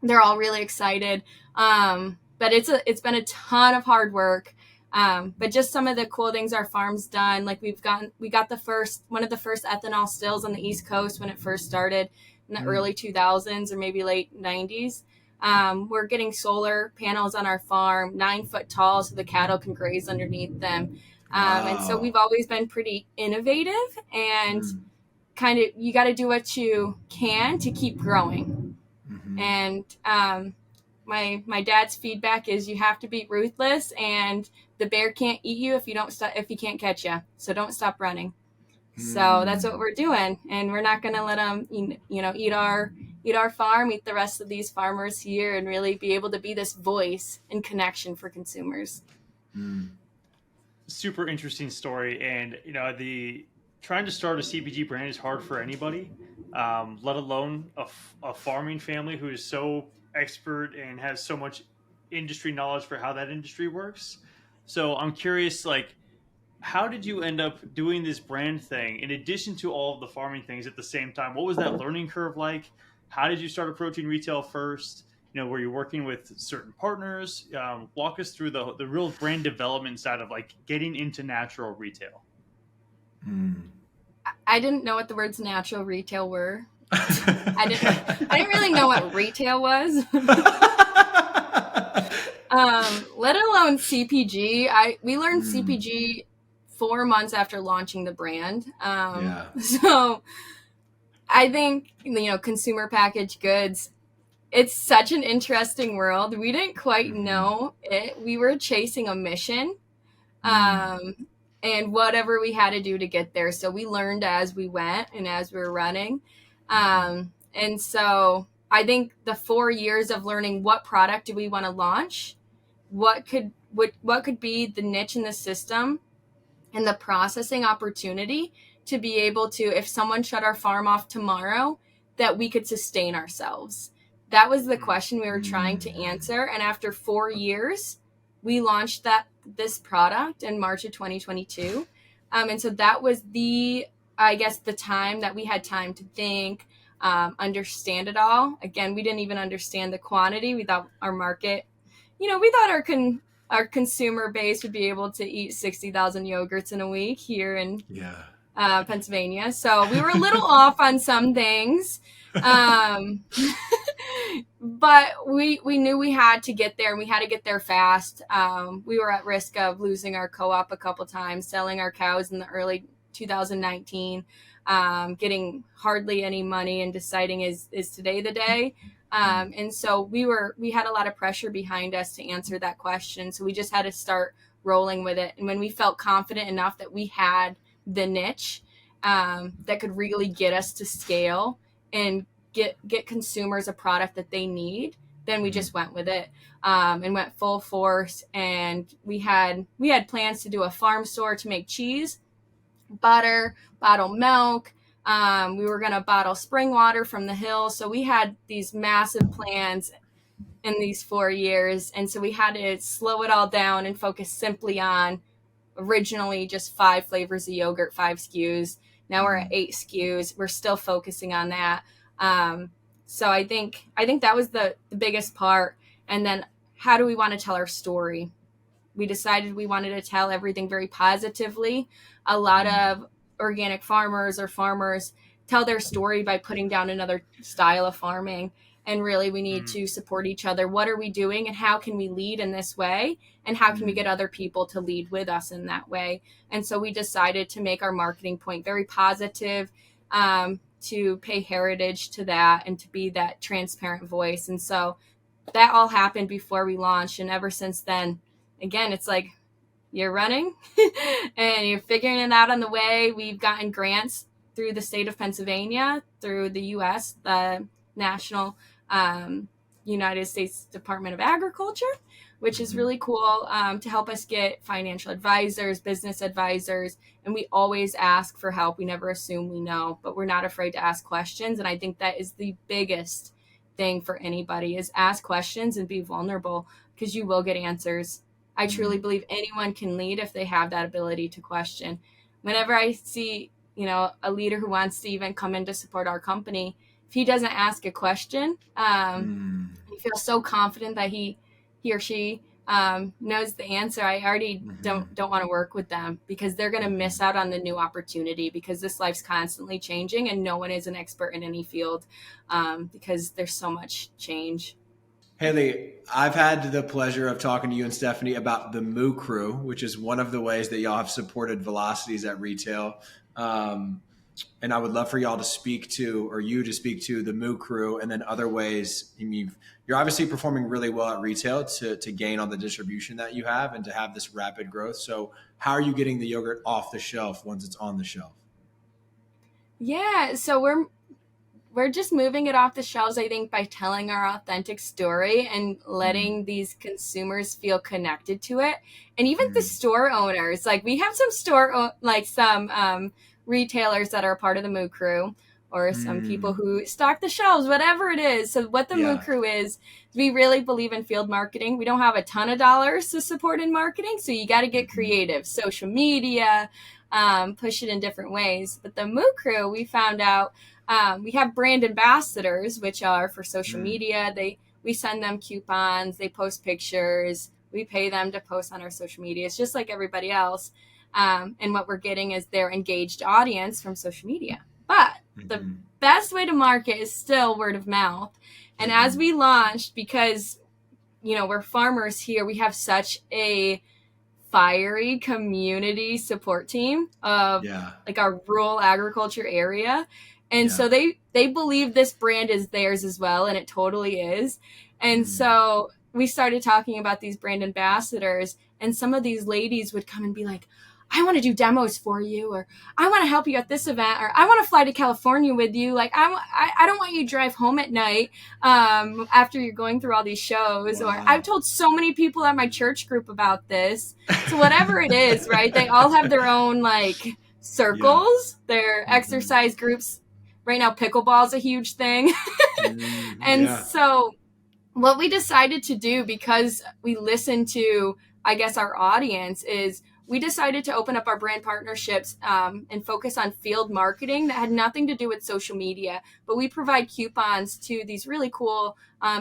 they're all really excited. But it's been a ton of hard work. But just some of the cool things our farm's done, like we got one of the first ethanol stills on the East Coast when it first started in the early 2000s or maybe late 90s. We're getting solar panels on our farm, 9 foot tall, so the cattle can graze underneath them. And so we've always been pretty innovative, and kind of, you got to do what you can to keep growing. And my dad's feedback is you have to be ruthless, and the bear can't eat you if he can't catch you. So don't stop running. So that's what we're doing, and we're not going to let them, eat our farm, eat the rest of these farmers here, and really be able to be this voice and connection for consumers. Super interesting story, and the trying to start a CPG brand is hard for anybody, let alone a farming family who is so expert and has so much industry knowledge for how that industry works. So I'm curious, how did you end up doing this brand thing in addition to all of the farming things at the same time? What was that learning curve like? How did you start approaching retail first? Were you working with certain partners? Walk us through the real brand development side of getting into natural retail. I didn't know what the words natural retail were. I didn't really know what retail was. Let alone CPG. We learned CPG 4 months after launching the brand. So I think, consumer packaged goods, it's such an interesting world. We didn't quite know it. We were chasing a mission. and whatever we had to do to get there. So we learned as we went and as we were running. And so I think the 4 years of learning what product do we want to launch, what could be the niche in the system and the processing opportunity to be able to, if someone shut our farm off tomorrow, that we could sustain ourselves. That was the question we were trying to answer. And after 4 years, we launched this product in March of 2022. And so that was the time that we had time to think, understand it all. Again, we didn't even understand the quantity. We thought our market, we thought our consumer base would be able to eat 60,000 yogurts in a week here in Pennsylvania. So we were a little off on some things. But we knew we had to get there, and we had to get there fast. We were at risk of losing our co-op a couple times, selling our cows in the early 2019, getting hardly any money and deciding is today the day. And so we had a lot of pressure behind us to answer that question. So we just had to start rolling with it. And when we felt confident enough that we had the niche that could really get us to scale and get consumers a product that they need, then we just went with it, and went full force. And we had plans to do a farm store to make cheese, butter, bottle milk. We were going to bottle spring water from the hill. So we had these massive plans in these 4 years. And so we had to slow it all down and focus simply on originally just 5 flavors of yogurt, 5 SKUs. Now we're at 8 SKUs. We're still focusing on that. So I think that was the biggest part. And then how do we want to tell our story? We decided we wanted to tell everything very positively. A lot of organic farmers or farmers tell their story by putting down another style of farming. And really, we need to support each other. What are we doing, and how can we lead in this way? And how can we get other people to lead with us in that way? And so we decided to make our marketing point very positive, to pay heritage to that and to be that transparent voice. And so that all happened before we launched. And ever since then, again, it's like you're running and you're figuring it out on the way. We've gotten grants through the state of Pennsylvania, through the U.S., the National United States Department of Agriculture, which is really cool, to help us get financial advisors, business advisors. And we always ask for help. We never assume we know, but we're not afraid to ask questions. And I think that is the biggest thing for anybody, is ask questions and be vulnerable, because you will get answers. I truly believe anyone can lead if they have that ability to question. Whenever I see, a leader who wants to even come in to support our company, if he doesn't ask a question, he feels so confident that he or she knows the answer, I already don't want to work with them, because they're going to miss out on the new opportunity, because this life's constantly changing and no one is an expert in any field, because there's so much change. Hayley, I've had the pleasure of talking to you and Stephanie about the Moo Crew, which is one of the ways that y'all have supported velocities at retail. And I would love for y'all to speak to, or you to speak to, the Moo Crew, and then other ways. I mean, you're obviously performing really well at retail to gain on the distribution that you have and to have this rapid growth. So how are you getting the yogurt off the shelf once it's on the shelf? Yeah, so we're just moving it off the shelves, I think, by telling our authentic story and letting these consumers feel connected to it. And even the store owners, like we have some retailers that are part of the Moo Crew, or some people who stock the shelves, whatever it is. So what the Moo Crew is, we really believe in field marketing. We don't have a ton of dollars to support in marketing, so you got to get creative, social media, push it in different ways. But the Moo Crew, we found out, we have brand ambassadors, which are for social media. We send them coupons, they post pictures, we pay them to post on our social media. It's just like everybody else. And what we're getting is their engaged audience from social media. But the best way to market is still word of mouth. And as we launched, because, we're farmers here, we have such a fiery community support team of like our rural agriculture area. And so they believe this brand is theirs as well. And it totally is. And so we started talking about these brand ambassadors, and some of these ladies would come and be like, I want to do demos for you, or I want to help you at this event, or I want to fly to California with you. Like, I don't want you to drive home at night after you're going through all these shows. Wow. Or I've told so many people at my church group about this. So whatever it is, right? They all have their own like circles, their exercise groups. Right now, pickleball is a huge thing. And so what we decided to do, because we listened to, I guess, our audience, is we decided to open up our brand partnerships and focus on field marketing that had nothing to do with social media. But we provide coupons to these really cool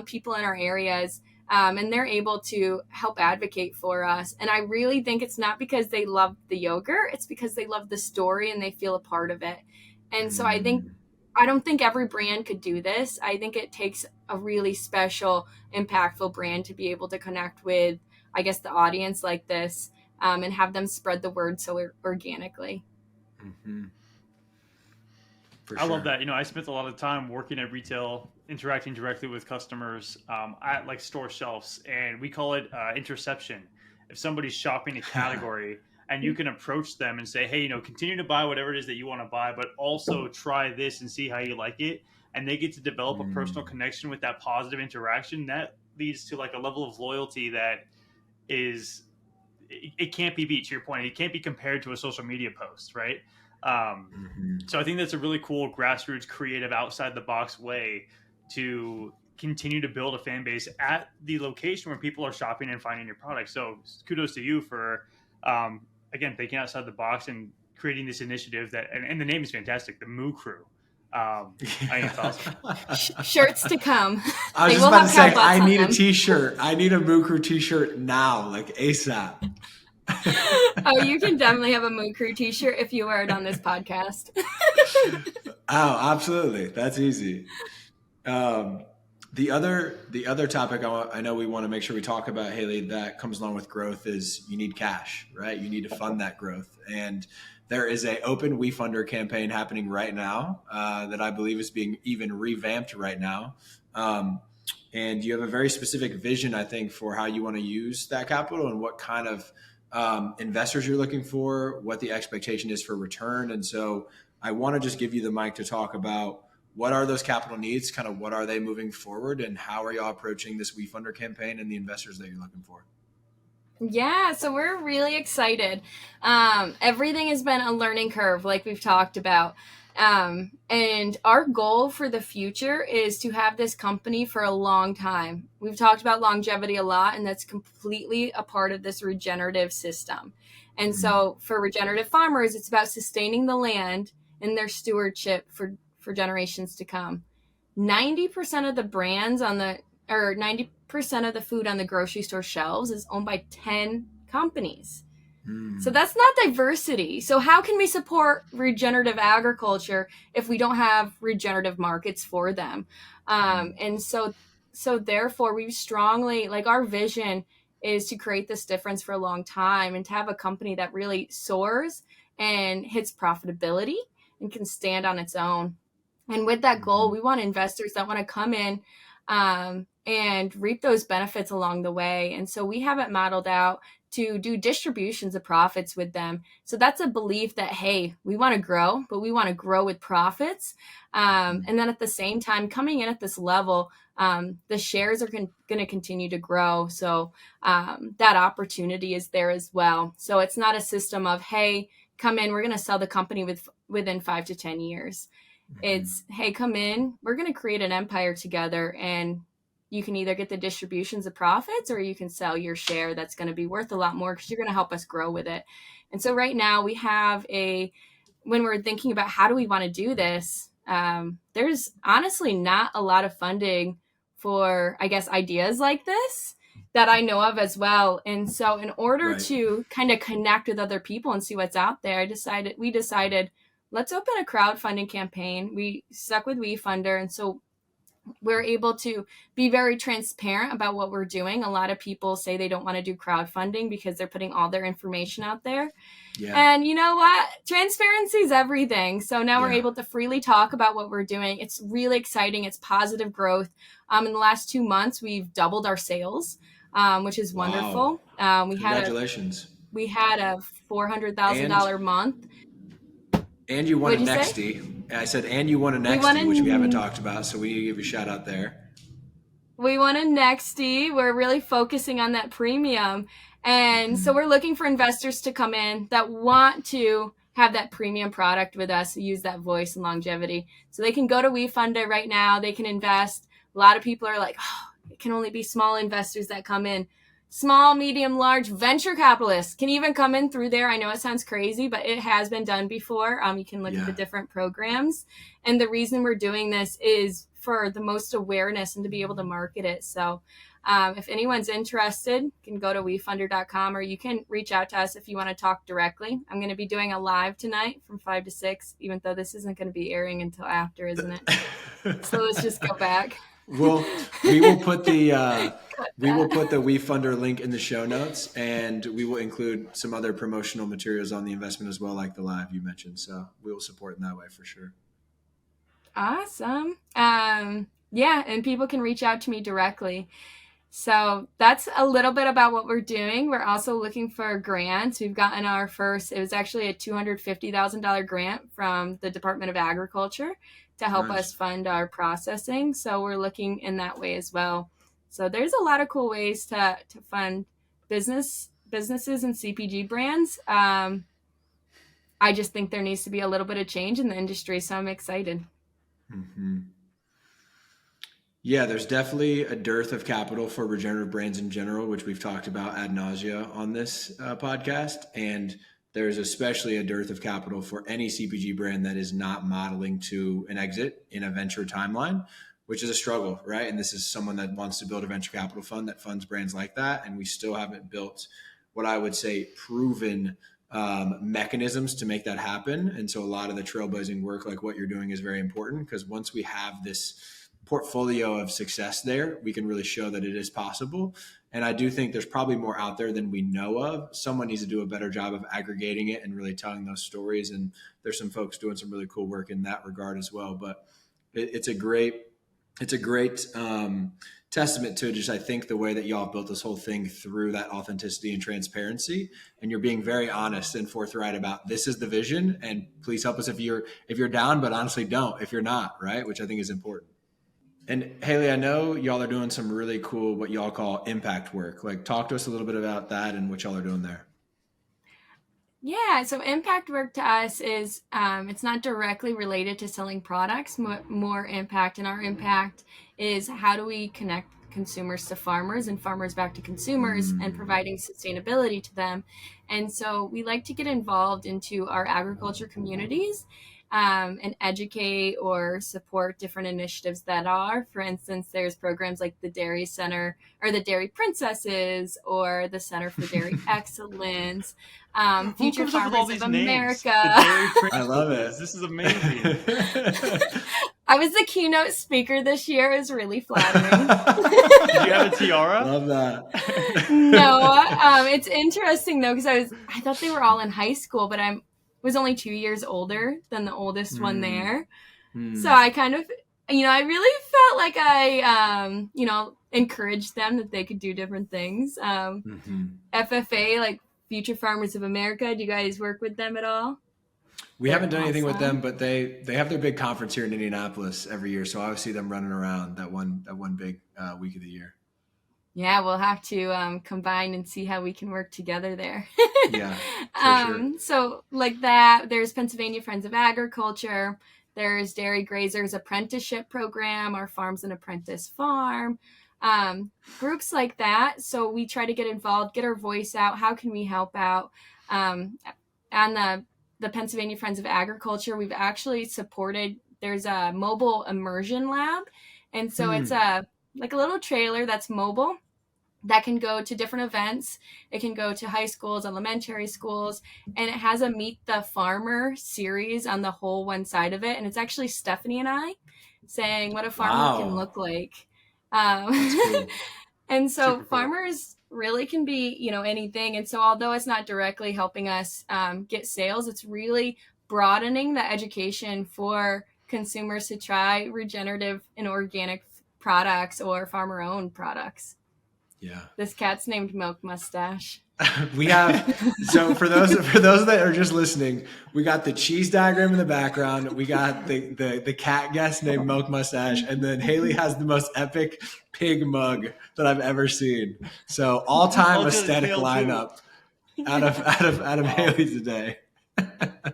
people in our areas, and they're able to help advocate for us. And I really think it's not because they love the yogurt, it's because they love the story and they feel a part of it. And so I don't think every brand could do this. I think it takes a really special, impactful brand to be able to connect with, I guess, the audience like this, and have them spread the word so organically. I love that. I spent a lot of time working at retail, interacting directly with customers at like store shelves, and we call it interception. If somebody's shopping a category and you can approach them and say, hey, continue to buy whatever it is that you want to buy, but also try this and see how you like it. And they get to develop a personal connection with that positive interaction. That leads to like a level of loyalty that is, it can't be beat. To your point, it can't be compared to a social media post, right? So I think that's a really cool grassroots, creative, outside the box way to continue to build a fan base at the location where people are shopping and finding your product. So kudos to you for, again, thinking outside the box and creating this initiative and the name is fantastic, the Moo Crew. I think it's awesome. Shirts to come. I was just about to say, I need a t-shirt. I need a Moo Crew t-shirt now, like ASAP. Oh, you can definitely have a Moo Crew t-shirt if you wear it on this podcast. Oh, absolutely. That's easy. The other topic I know we want to make sure we talk about, Hayley, that comes along with growth is you need cash, right? You need to fund that growth. And there is an open WeFunder campaign happening right now that I believe is being even revamped right now. And you have a very specific vision, I think, for how you want to use that capital and what kind of investors you're looking for, what the expectation is for return. And so I want to just give you the mic to talk about what are those capital needs, kind of what are they moving forward, and how are y'all approaching this WeFunder campaign and the investors that you're looking for? Yeah, so we're really excited. Everything has been a learning curve, like we've talked about. And our goal for the future is to have this company for a long time. We've talked about longevity a lot, and that's completely a part of this regenerative system. And so for regenerative farmers, it's about sustaining the land and their stewardship for generations to come. 90% of the brands 90% of the food on the grocery store shelves is owned by 10 companies. So that's not diversity. So how can we support regenerative agriculture if we don't have regenerative markets for them? And so therefore we strongly, like, our vision is to create this difference for a long time and to have a company that really soars and hits profitability and can stand on its own. And with that goal, we want investors that want to come in and reap those benefits along the way. And so we have it modeled out to do distributions of profits with them. So that's a belief that, hey, we want to grow, but we want to grow with profits. And then at the same time, coming in at this level, the shares are going to continue to grow. So that opportunity is there as well. So it's not a system of, hey, come in, we're going to sell the company within 5 to 10 years. It's, hey, come in, we're going to create an empire together, and you can either get the distributions of profits or you can sell your share that's going to be worth a lot more because you're going to help us grow with it. And so right now we have when we're thinking about how do we want to do this, there's honestly not a lot of funding for, I guess, ideas like this that I know of as well. And so in order to kind of connect with other people and see what's out there, we decided, let's open a crowdfunding campaign. We stuck with WeFunder. And so we're able to be very transparent about what we're doing. A lot of people say they don't want to do crowdfunding because they're putting all their information out there. Yeah. And you know what? Transparency is everything. So now we're able to freely talk about what we're doing. It's really exciting. It's positive growth. In the last 2 months, we've doubled our sales, which is wonderful. Congratulations. we had a $400,000 month. And you won What'd a you say? Nexty. I said, and you won a We won Nexty, which we haven't talked about. So we give you a shout out there. We want a Nexty. We're really focusing on that premium. And so we're looking for investors to come in that want to have that premium product with us, use that voice and longevity. So they can go to WeFunder right now. They can invest. A lot of people are like, oh, it can only be small investors that come in. Small, medium, large venture capitalists can even come in through there. I know it sounds crazy, but it has been done before. You can look at the different programs. And the reason we're doing this is for the most awareness and to be able to market it. So if anyone's interested, you can go to wefunder.com, or you can reach out to us if you want to talk directly. I'm going to be doing a live tonight from 5 to 6, even though this isn't going to be airing until after, isn't it? So let's just go back. Well, we will put the WeFunder link in the show notes, and we will include some other promotional materials on the investment as well, like the live you mentioned. So we will support in that way for sure. Awesome. Yeah, and people can reach out to me directly. So that's a little bit about what we're doing. We're also looking for grants. We've gotten our first, it was actually a $250,000 grant from the Department of Agriculture to help us fund our processing. So we're looking in that way as well. So there's a lot of cool ways to fund businesses and CPG brands. I just think there needs to be a little bit of change in the industry, so I'm excited. Mm-hmm. Yeah, there's definitely a dearth of capital for regenerative brands in general, which we've talked about ad nausea on this podcast. And there's especially a dearth of capital for any CPG brand that is not modeling to an exit in a venture timeline, which is a struggle, right? And this is someone that wants to build a venture capital fund that funds brands like that. And we still haven't built what I would say proven mechanisms to make that happen. And so a lot of the trailblazing work, like what you're doing, is very important, because once we have this portfolio of success there, we can really show that it is possible. And I do think there's probably more out there than we know of. Someone needs to do a better job of aggregating it and really telling those stories. And there's some folks doing some really cool work in that regard as well. But it's a great testament to just, I think, the way that y'all built this whole thing through that authenticity and transparency. And you're being very honest and forthright about, this is the vision, and please help us if you're down, but honestly don't if you're not, right? Which I think is important. And Hayley, I know y'all are doing some really cool, what y'all call impact work. Like, talk to us a little bit about that and what y'all are doing there. Yeah, so impact work to us is, it's not directly related to selling products, more impact. And our impact is, how do we connect consumers to farmers and farmers back to consumers and providing sustainability to them. And so we like to get involved into our agriculture communities and educate or support different initiatives that are. For instance, there's programs like the Dairy Center or the Dairy Princesses or the Center for Dairy Excellence, Future Farmers of America. I love it. This is amazing. I was the keynote speaker this year. It was really flattering. Did you have a tiara? Love that. No, it's interesting though, because I thought they were all in high school, but I was only 2 years older than the oldest one there. So I kind of, I really felt like I, encouraged them that they could do different things. FFA, like Future Farmers of America. Do you guys work with them at all? We haven't done anything with them, but they have their big conference here in Indianapolis every year. So I always see them running around that one big week of the year. Yeah, we'll have to combine and see how we can work together there. Yeah, for sure. So like that, there's Pennsylvania Friends of Agriculture. There's Dairy Grazers Apprenticeship Program, our Farms and Apprentice Farm. Groups like that. So we try to get involved, get our voice out. How can we help out? On the Pennsylvania Friends of Agriculture, we've actually supported, there's a mobile immersion lab. And so it's like a little trailer that's mobile that can go to different events. It can go to high schools, elementary schools, and it has a Meet the Farmer series on the whole one side of it. And it's actually Stephanie and I saying what a farmer can look like. Cool. And so super farmers really can be, anything. And so although it's not directly helping us get sales, it's really broadening the education for consumers to try regenerative and organic products or farmer-owned products. Yeah. This cat's named Milk Mustache. We have, so for those that are just listening, we got the cheese diagram in the background. We got the cat guest named Milk Mustache, and then Hayley has the most epic pig mug that I've ever seen. So all-time aesthetic lineup out of Hayley today.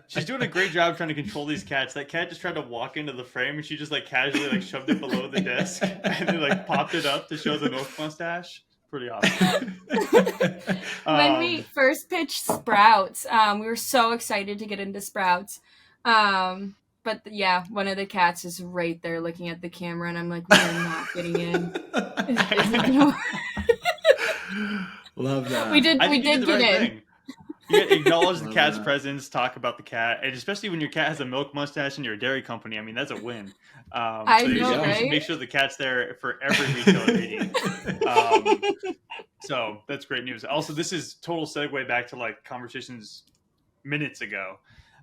She's doing a great job trying to control these cats. That cat just tried to walk into the frame, and she just like casually like shoved it below the desk and then like popped it up to show the Milk Mustache. Pretty awesome. When we first pitched Sprouts, we were so excited to get into Sprouts. But yeah, one of the cats is right there looking at the camera, and I'm like, we are not getting in. Love that. We did get in. You acknowledge the cat's presence, talk about the cat, and especially when your cat has a milk mustache and you're a dairy company. I mean, that's a win. You should make sure the cat's there for every retailer meeting. So that's great news. Also, this is total segue back to like conversations minutes ago.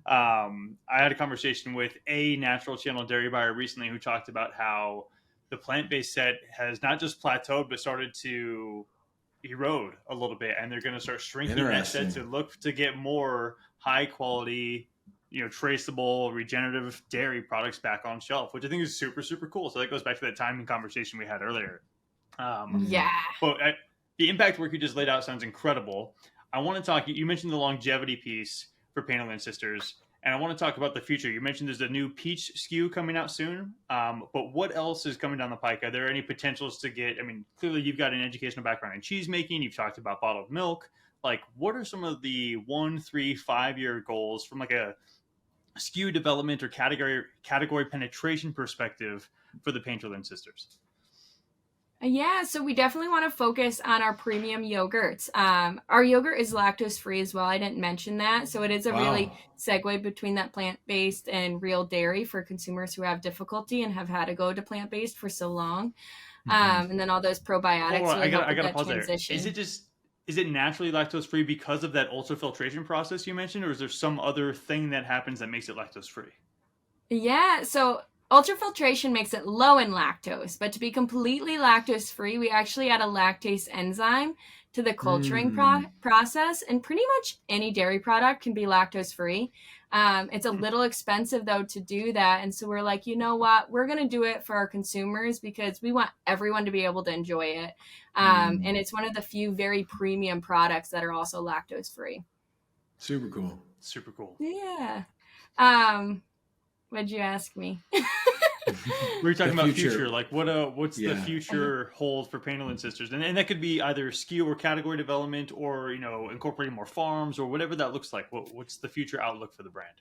I had a conversation with a natural channel dairy buyer recently who talked about how the plant-based set has not just plateaued, but started to erode a little bit, and they're going to start shrinking that set to look to get more high quality, traceable regenerative dairy products back on shelf, which I think is super, super cool. So that goes back to that timing conversation we had earlier. But the impact work you just laid out sounds incredible. I want to talk, you mentioned the longevity piece for Painterland Sisters, and I want to talk about the future. You mentioned there's a new peach SKU coming out soon, but what else is coming down the pike? Are there any potentials to get, clearly you've got an educational background in cheese making, you've talked about bottled milk. Like, what are some of the 1, 3, 5-year goals from like a SKU development or category penetration perspective for the Painterland Sisters? Yeah, so we definitely want to focus on our premium yogurts. Our yogurt is lactose free as well. I didn't mention that. So it is a really segue between that plant-based and real dairy for consumers who have difficulty and have had to go to plant-based for so long. And then all those probiotics. I gotta pause transition. There. Is it naturally lactose free because of that ultrafiltration process you mentioned, or is there some other thing that happens that makes it lactose free? Yeah, so ultrafiltration makes it low in lactose, but to be completely lactose free, we actually add a lactase enzyme to the culturing process, and pretty much any dairy product can be lactose free. It's a little expensive though to do that, and so we're like, you know what, we're going to do it for our consumers because we want everyone to be able to enjoy it. And it's one of the few very premium products that are also lactose free. Super cool. Yeah. What'd you ask me? We were talking about future. Like, what's the future hold for Painterland Sisters? And that could be either SKU or category development, or incorporating more farms, or whatever that looks like. What's the future outlook for the brand?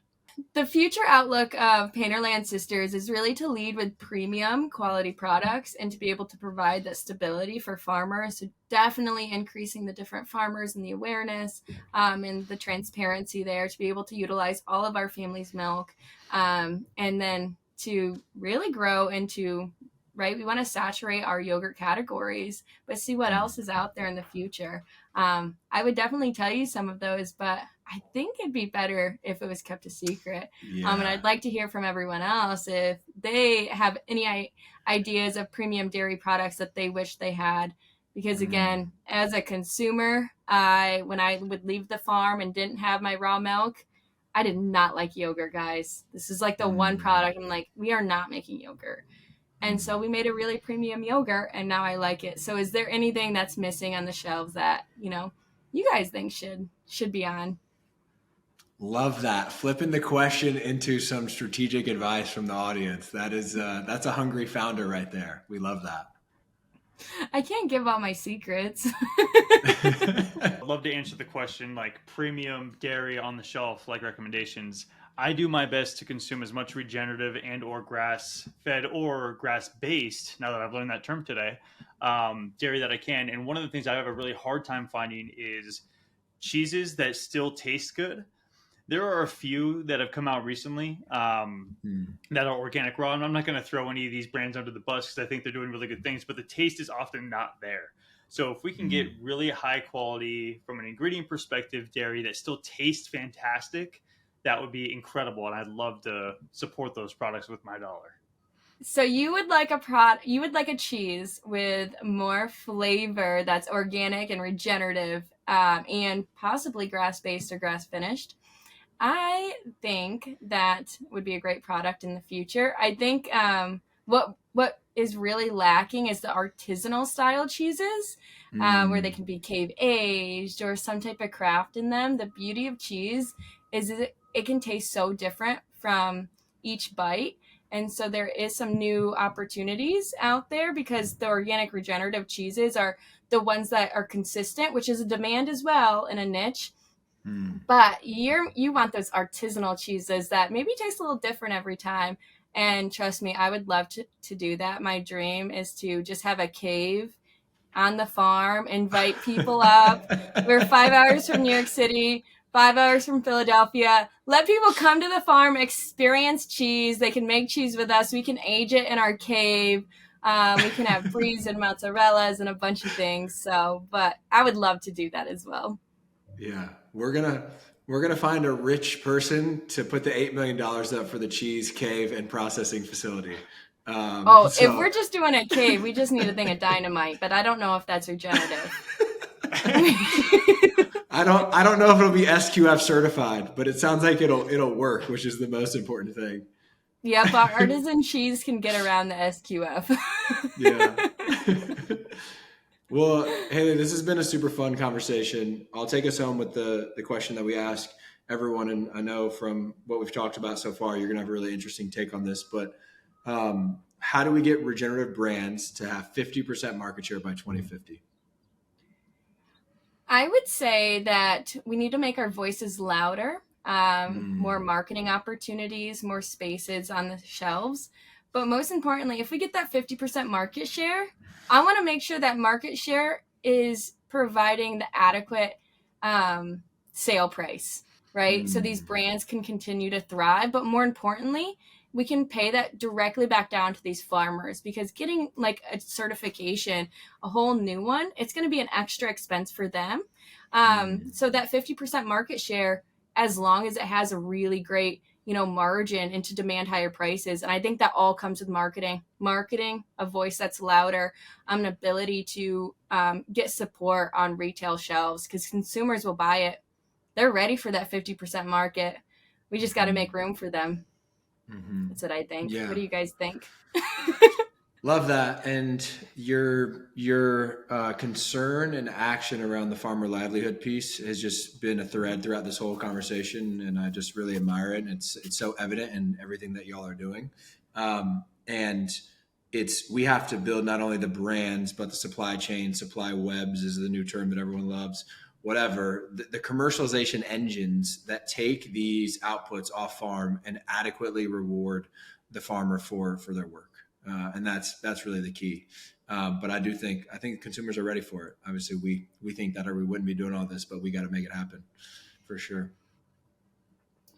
The future outlook of Painterland Sisters is really to lead with premium quality products and to be able to provide that stability for farmers. So definitely increasing the different farmers and the awareness and the transparency there to be able to utilize all of our family's milk, and then to really grow into, we want to saturate our yogurt categories, but see what else is out there in the future. I would definitely tell you some of those, but I think it'd be better if it was kept a secret. And I'd like to hear from everyone else if they have any ideas of premium dairy products that they wish they had. Because again, as a consumer, when I would leave the farm and didn't have my raw milk, I did not like yogurt, guys. This is like the one product I'm like, we are not making yogurt. And so we made a really premium yogurt, and now I like it. So is there anything that's missing on the shelves that, you guys think should be on? Love that. Flipping the question into some strategic advice from the audience. That's a hungry founder right there. We love that. I can't give all my secrets. I'd love to answer the question, like premium dairy on the shelf, like recommendations. I do my best to consume as much regenerative and or grass-fed or grass-based, now that I've learned that term today, dairy that I can. And one of the things I have a really hard time finding is cheeses that still taste good. There are a few that have come out recently that are organic raw, and I'm not going to throw any of these brands under the bus because I think they're doing really good things, but the taste is often not there. So if we can get really high quality from an ingredient perspective dairy that still tastes fantastic, that would be incredible, and I'd love to support those products with my dollar. So you would like a cheese with more flavor that's organic and regenerative, and possibly grass-based or grass-finished. I think that would be a great product in the future. I think what is really lacking is the artisanal style cheeses, where they can be cave aged or some type of craft in them. The beauty of cheese is it can taste so different from each bite. And so there is some new opportunities out there because the organic regenerative cheeses are the ones that are consistent, which is a demand as well in a niche. But you want those artisanal cheeses that maybe taste a little different every time. And trust me, I would love to do that. My dream is to just have a cave on the farm, invite people up. We're 5 hours from New York City, 5 hours from Philadelphia. Let people come to the farm, experience cheese. They can make cheese with us. We can age it in our cave. We can have bries and mozzarellas and a bunch of things. So, but I would love to do that as well. Yeah, we're gonna find a rich person to put the $8 million up for the cheese cave and processing facility. If we're just doing a cave, we just need a thing of dynamite, but I don't know if that's regenerative. I don't know if it'll be SQF certified, but it sounds like it'll work, which is the most important thing. Yeah, but artisan cheese can get around the SQF. Yeah. Well, Hayley, this has been a super fun conversation. I'll take us home with the question that we ask everyone, and I know from what we've talked about so far, you're gonna have a really interesting take on this, but how do we get regenerative brands to have 50% market share by 2050? I would say that we need to make our voices louder, more marketing opportunities, more spaces on the shelves. But most importantly, if we get that 50% market share, I want to make sure that market share is providing the adequate sale price, right? So these brands can continue to thrive. But more importantly, we can pay that directly back down to these farmers, because getting like a certification, a whole new one, it's going to be an extra expense for them. So that 50% market share, as long as it has a really great, margin into demand higher prices. And I think that all comes with marketing, a voice that's louder, an ability to get support on retail shelves, because consumers will buy it. They're ready for that 50% market. We just got to make room for them. That's what I think. Yeah. What do you guys think? Love that. And your concern and action around the farmer livelihood piece has just been a thread throughout this whole conversation. And I just really admire it. And it's so evident in everything that y'all are doing. And we have to build not only the brands, but the supply chain. Supply webs is the new term that everyone loves. Whatever, the commercialization engines that take these outputs off farm and adequately reward the farmer for their work. And that's really the key. But I think consumers are ready for it. Obviously we think that, or we wouldn't be doing all this, but we got to make it happen for sure.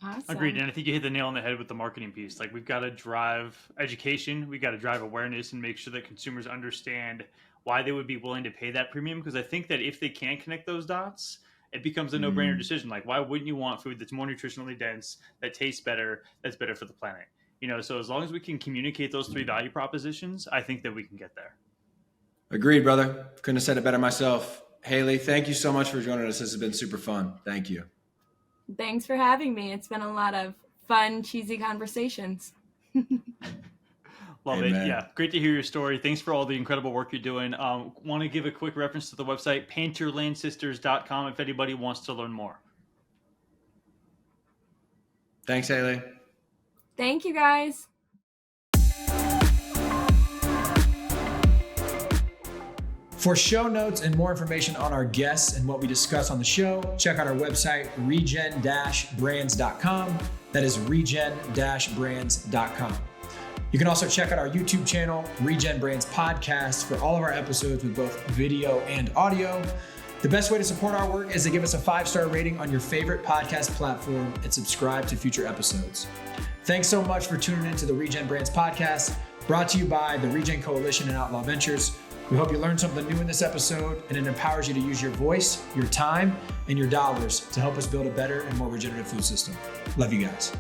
Awesome. Agreed. And I think you hit the nail on the head with the marketing piece. Like, we've got to drive education. We got to drive awareness and make sure that consumers understand why they would be willing to pay that premium. Because I think that if they can connect those dots, it becomes a no-brainer decision. Like, why wouldn't you want food that's more nutritionally dense, that tastes better, that's better for the planet? So as long as we can communicate those three value propositions, I think that we can get there. Agreed, brother. Couldn't have said it better myself. Hayley, thank you so much for joining us. This has been super fun. Thank you. Thanks for having me. It's been a lot of fun, cheesy conversations. Love it. Yeah. Great to hear your story. Thanks for all the incredible work you're doing. Want to give a quick reference to the website, painterlandsisters.com, if anybody wants to learn more. Thanks, Hayley. Thank you, guys. For show notes and more information on our guests and what we discuss on the show, check out our website, regen-brands.com. That is regen-brands.com. You can also check out our YouTube channel, Regen Brands Podcast, for all of our episodes with both video and audio. The best way to support our work is to give us a 5-star rating on your favorite podcast platform and subscribe to future episodes. Thanks so much for tuning in to the Regen Brands Podcast, brought to you by the Regen Coalition and Outlaw Ventures. We hope you learned something new in this episode, and it empowers you to use your voice, your time, and your dollars to help us build a better and more regenerative food system. Love you guys.